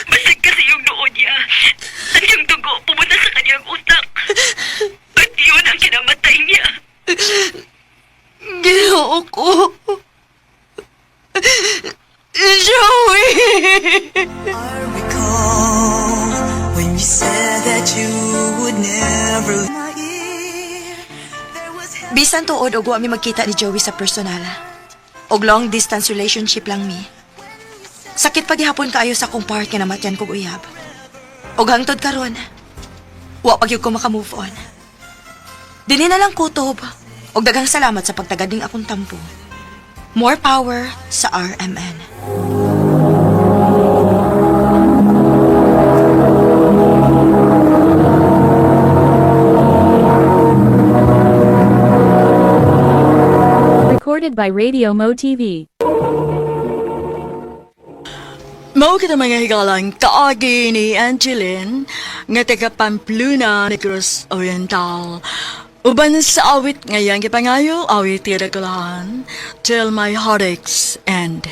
Basig kasi yung noo niya. At yung dugo pumunta sa kanyang utak. At yun ang kinamatay niya. Ginoo ko. Joey! I recall when you said that you would never Bisan tuod og wa mi magkita ni Joey sa personal. Og long distance relationship lang mi. Sakit pa gihapon kaayo sa akong part nga namatyan kog uyab. Og hangtod karon, wa pa gyud ko maka-move on. Dili na lang kutob. Og daghang salamat sa pagtagading akong tampo. More power sa RMN. Recorded by Radio Mo TV. Mao kita mga higalang kaagi ni Angeline nga taga Pamplona, Negros Oriental. Uban sa awit ngayang gipangayo, awit tira kalahan, till my heartaches end.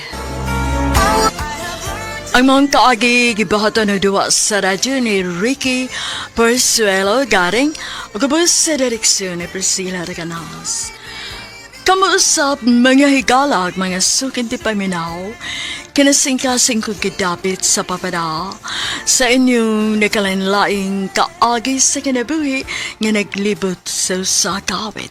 Ang mga kaagi gibahato na duwa sa radyo ni Ricky Persuelo garing ugabos sa direksyon ni Priscilla Reganas. Kamuusap mga higalag, mga sukin ti paminaw, Kinasingkasing ko gidapit sa papada sa inyong nakalanlaing kaagi sa kinabuhi nga naglibot sa kawit.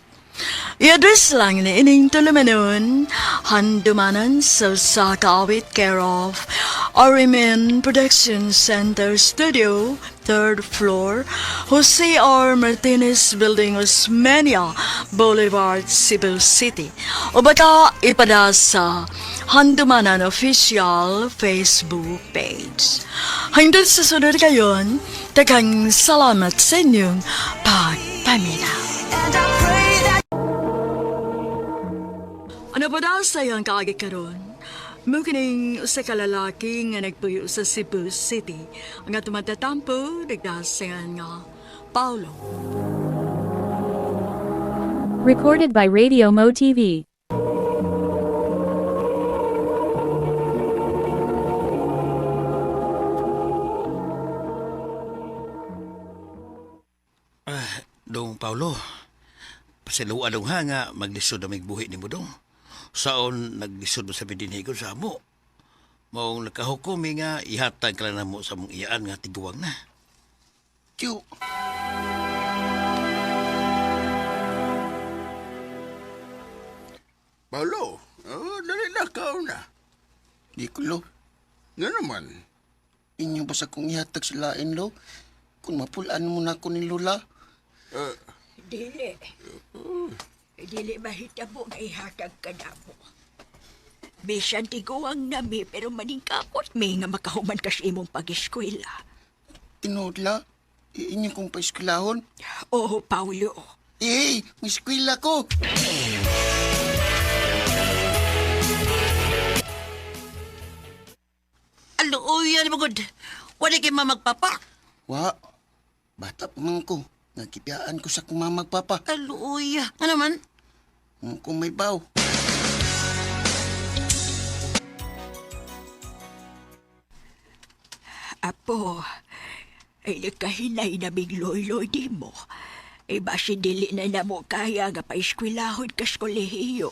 I-address lang na ining tulumanon, handumanan sa kawit care of RMN Production Center Studio, 3rd floor, Jose R. Martinez Building, Osmeña Boulevard, Cebu City. O baka ipada sa Handumanan Official Facebook page. Hanggang sa sunod kayon, tagang salamat sa inyong pagpaminaw. Ano pa daw sa iyang kaagi karon? Mukining usa ka lalaki nga nagpuyo sa Cebu City. Ang tumatatampo, nagdasingan nga Paulo. Recorded by Radio Mo TV. Dong Paulo, pasiluan dong ha nga maglisod na may buhi ni mo dong. Saon naglisod mo sa bidinigon sa amo. Maong nakahukumi nga ihatag ka lang na mo sa mong iyaan nga tiguwang na. Tiyo. Paulo, dali na ka na. Di ko, lo. Nga naman. Inyo ba sa kong ihatag silain, lo? Kung mapulaan mo na ako ni Lola. Dili. Dili mahitabo nga ihatag ka na mo. Bisan tiguang nami pero maningkapot may nga makahuman ka sa imong pag-eskwela. Tinodla? Inyo kong paiskulahon? Oo, Paulo. Eh, may eskwela ko! Alo, yan mo good. Wala kayo mamagpapa. Wa, bata pa man ko. Nagkipiyaan ko sa kong mamagpapa. Alo, ya. Ano man? Kung may baw. Apo, ay nagkahinay na bigloy-loy di mo. Ay basi dili na na mo kaya nga paiskwilahon ka sa kolehiyo.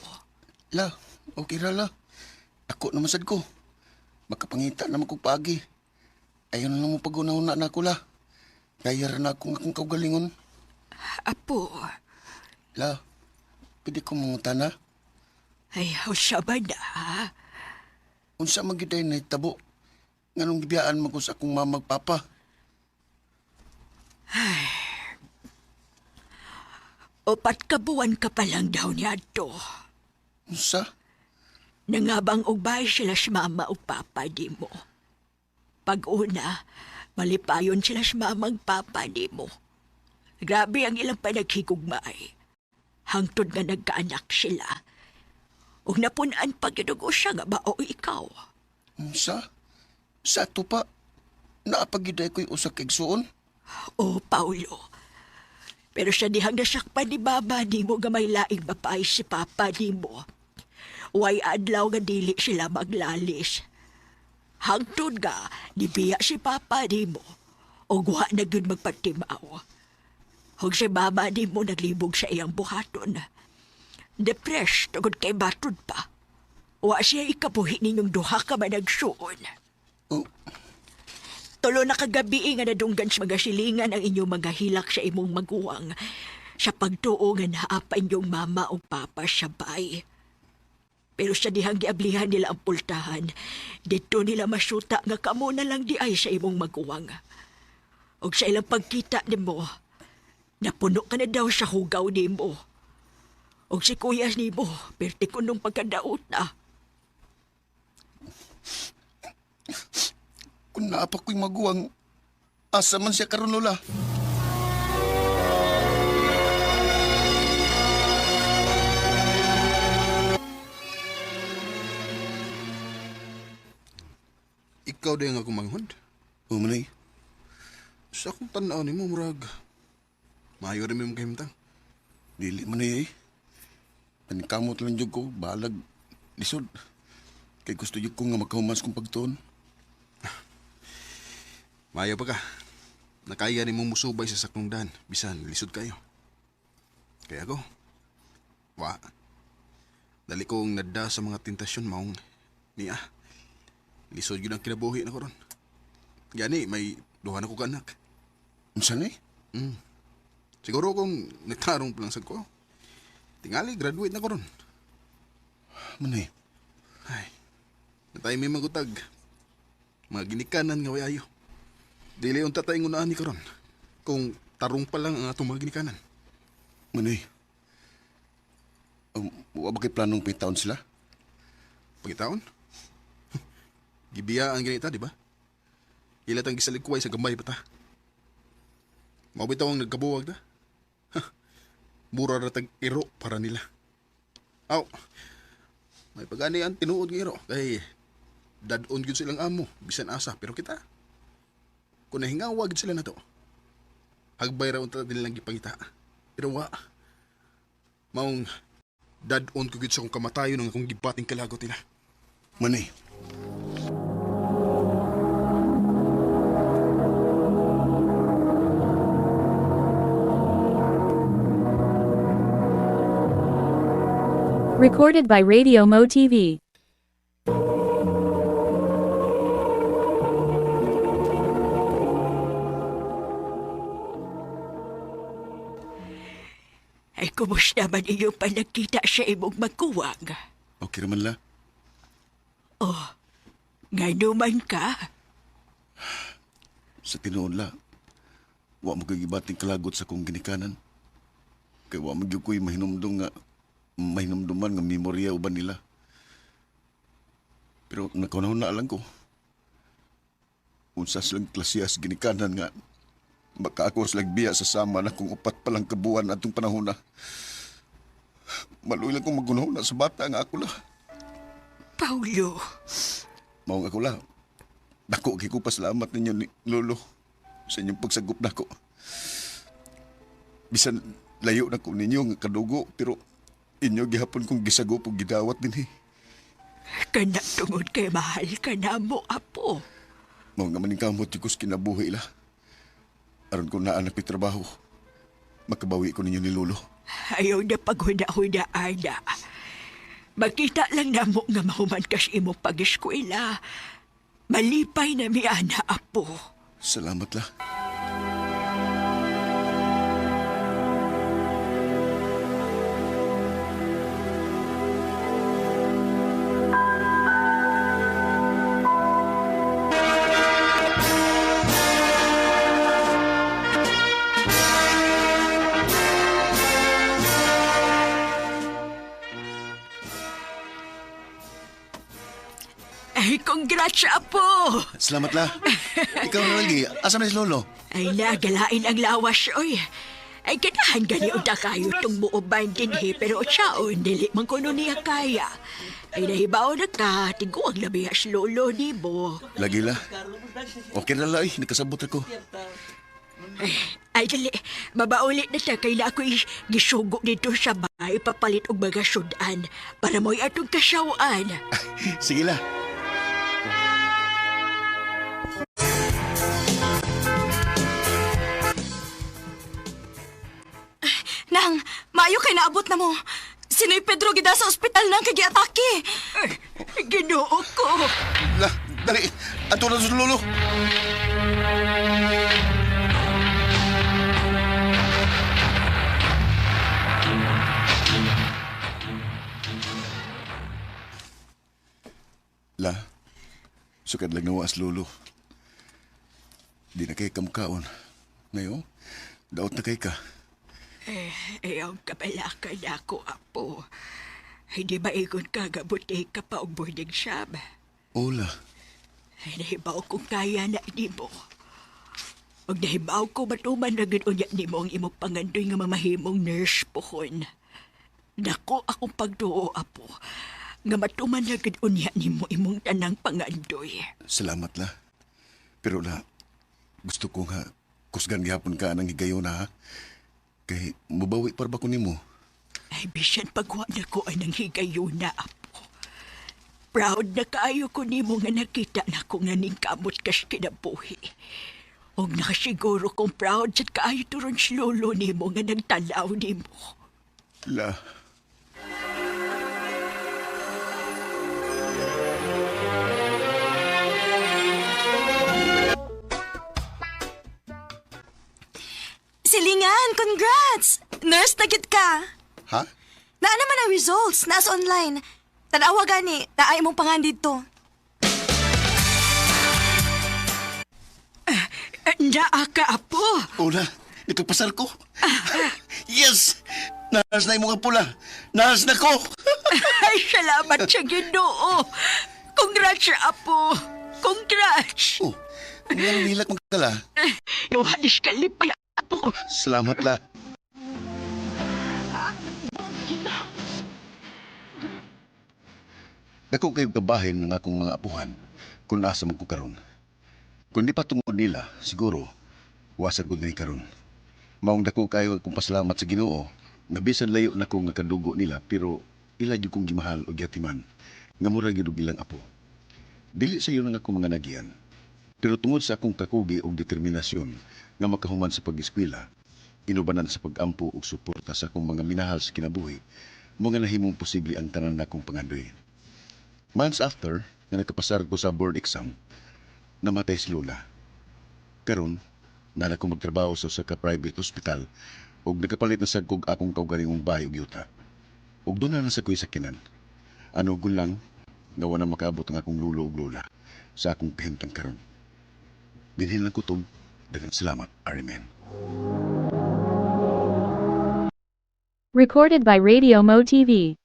La, okay ra la. Ako naman sad ko. Makapangita naman kong pagi. Ayaw na lang mo pag-una-una na ako la. Kaya ra na akong kaugalingon. Apo. La, pwede ko mangutan na? Ay, siya ba na, ha? Unsa magiday na itabo? Nganong gibiyaan mo ko sa akong mamagpapa? Ay. 4 kabuan ka pa lang daw niya to. Unsa? Nangabang og bahay sila si mama o papa di mo. Pag-una, malipayon sila si mama ug papa di mo. Grabe ang ilang panaghigugmay. Hangtod nga nagkaanak sila. Ug napunan pagyadugo siya nga bao ikaw. Unsa? Sa ato pa, naapagiday ko'y usak igsuon? Oh, Paulo. Pero siya dihang nasakpan ni Baba di mo nga may laing babae si Papa di mo. Way adlaw nga dili sila maglalis. Hangtod nga, nibiya si Papa di mo. O wa na gyud magpatimaw. Hug si Baba di mo naglibog sa iyang buhaton. Depressed tungod kay batod pa. Wa siya ikabuhi ninyong duha ka managsuon. Tulo na kagabi nga nadunggan sa mga silingan ang inyong mga hilak sa imong maguwang sa pagtuo nga naapa inyong mama o papa sa bay. Pero sa dihang giablihan nila ang pultahan, dito nila masyuta nga kamo na lang di ay sa imong maguwang. O sa ilang pagkita ni mo, napuno ka na daw sa hugaw ni mo. O si kuya ni mo, perti ko nung pagkadaot na. Kung naapa ko'y maguwang, asa man siya karon Lola? Ikaw din ako manghod? Manay. Sa akong tanaw ni mo, murag. Mayo rin mo kahimtang. Dili manay eh. Panikamot lang dyan ko, balag, lisod. Kay gusto dyan ko nga makahumans kong pagtuon. Mayo pa ka. Nakaya ni mo musubay sa sakong daan. Bisan, lisod kayo. Kaya ako. Wa. Dali kong nadda sa mga tentasyon maong niya. Lisod yun ang kinabuhi na ko ron. Gani, may duha na ko ka anak. Unsa ni? Siguro kung nagtarong pa lang sa ko, tingali, graduate na ko ron. Manay. Ay, natay may magutag. Mga ginikanan nga way ayo. Dili yung tatay ngunaan ni karon. Kung tarong pa lang ang atong mga ginikanan. Manay. Wa ba kay planong pitaon sila? Pagitaon? Gibiya ang ganita, di ba? Ilatang gisalikuway sa gambay pa ta. Mabitaw ang nagkabuwag na. Mura na tag-iro para nila. Aw, may pag-ani ang tinuod ng iro. Kay dadon gyud silang amo, bisan asa. Pero kita, kung nahingawag sila na to, hagbay ra unta nilang gipangita. Pero wa, maong dadon ko gyud sa kong kamatayon ng akong gibating kalagot nila. Manay. Recorded by Radio Mo TV. Ay, kumusta man iyong panagkita sa imong magkuwang? Okay raman la. Oh, nga naman ka? Sa tinuod la. Wa mo kay gibating kalagot sa kong ginikanan. Kay wa mo gyud ko'y mahinumduman nga memorya uban nila. Pero nakunahon na lang ko. Unsa silang klasiyas ginikanan nga baka ako silang biya sa sama na kung upat palang kabuan atong panahon na. Maluoy lang kong magunahon na sa bata nga ako la. Paulo. Maong ako la. Dako ko pasalamat ninyo ni Lolo sa inyong pagsagop na ko. Bisan layo na ko ninyo nga kadugo pero inyo gihapon kong gisagop o gidawat din eh. Kana tungod kay mahal ka na mo, apo. Mao nga maning kamot yung kus kinabuhi la. Aron ko na anak trabaho. Makabawi ko ninyo ni Lolo. Ayaw na paghuna-hunaan na. Makita lang na mo nga mahuman ka sa imong pag-eskwela. Malipay na mi ana, apo. Salamat la. Ay, congrats, apo! Salamat la. Ikaw na lagi. Asa na si Lolo? Ay, nagalain ang lawas, oy. Ay, ganahan gani unta kayo itong buoban din, he. Pero siyaon, dili man kuno niya kaya. Ay, nahibaw na ka. Tiguang labihas lolo ni mo. Lagi la. Okay na la eh. Nakasabot ako. Ay, dali. Mabaulit na siya. Kaya ako'y gisugo dito sa bahay. Papalit og mga sudan. Para mo'y atong kasyawaan. Sige la. Nang, maayo kay naabot na mo. Sino'y Pedro gida sa ospital nang kagiatake. Ginoo ko. La, dali. Ato na sa Lolo. La, sukad lang nawas Lolo. Di na kay kamkaon. Ngayon, daot na kay ka. Ayaw kabalakan ako, apo. Hindi ba ikon ka gabuti ka pa og boarding shop? Ola. Ay, nahibaw kong kaya na ini mo. Og nahibaw ko matuman na ginunya ni mo ang imong pangandoy nga mamahimong nurse pohon. Dako akong pagtuo, apo. Nga matuman na ginunya ni mo imong tanang pangandoy. Salamat la. Pero la, gusto ko nga kusgan gihapon ka nang higayon na ha. Kay mubawi para ba ko nimo? Ay, bisan pagwa na ko ang nanghigayon na, apo. Proud na kaayo ko nimo nga nakita na ko nga ningkamot kas kinabuhi. Og nakasiguro kong proud sa kaayo turon si lolo nimo nga nagtalaw nimo. La. Nurse, tagit ka. Ha? Naa naman ang results. Naas online. Tanawa gani. Naay mong pangan dito. Naa ka, apo. Una, ipagpasal ko. Yes! Nahas na yung mga pula. Nahas na ko. Ay, salamat sa Ginoo. Congrats, apo. Congrats. Oh, ang hilak magkala. Yohanis kalipay, apo. Salamat la. Dako kayo kabahin ng akong mga apuhan kung nasa mo ko karon. Kung di pa tungod nila, siguro, wasag ko ni karon. Maong dako kayo akong pasalamat sa Ginoo, na bisan layo na ko nga kadugo nila, pero ila jud kong gimahal o gyatiman, nga mura gyud og ilang apo. Dili sa iyo ng akong mga nagiyan, pero tungod sa akong kakugi o determinasyon nga makahuman sa pag-eskwela, inubanan sa pag-ampo o suporta sa akong mga minahal sa kinabuhi, mo nga nahimong posible ang tanan na akong pangandoy. Months after, nga nakapasar ko sa board exam, namatay si Lola. Karon, nana ko magtrabaho sa private hospital ug nakapalit na sad kog akong kaugalingong bahay ug yuta. Ug doon na sa kuy sakinan. Ano gun lang nga wala makaabot ang akong lulo ug lola sa akong kahimtang karon. Binhin lang kutob, daghang salamat, Arimen. Recorded by Radio Mo TV.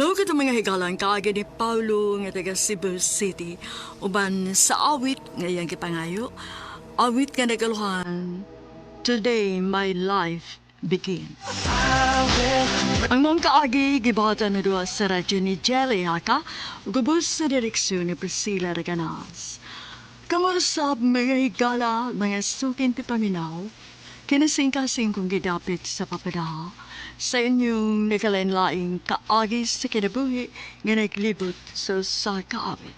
Mao ka mga higalang kaagad ni Paulo nga taga Cebu City uban sa awit nga iyang gipangayo. Awit nga nagaluhan, Today My Life Begins. Ang mong kaagi gibata na duwa sa radyo ni Jelly Haka gubos sa direksyon ni Priscilla Reganas. Kamusta mga higala, mga sukin ti paminaw, kinasing-kasing kong gidapit sa papadaha sa inyong nakalanlaing kaagi sa kinabuhi nga naglibot sa kaawit.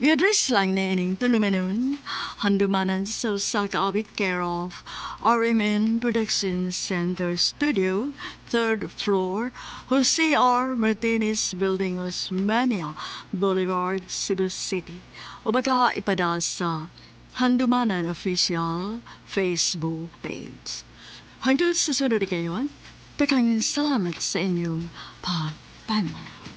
I-address lang na ining tulumanon, handumanan sa kaawit care of RMN Production Center Studio, 3rd floor, Jose R. Martinez Building, Osmania Boulevard, Cebu City. O baka ipadal sa Handumanan Official Facebook page. Hanggang sa sunod kayo, Takang salamat sa inyong pagpanood.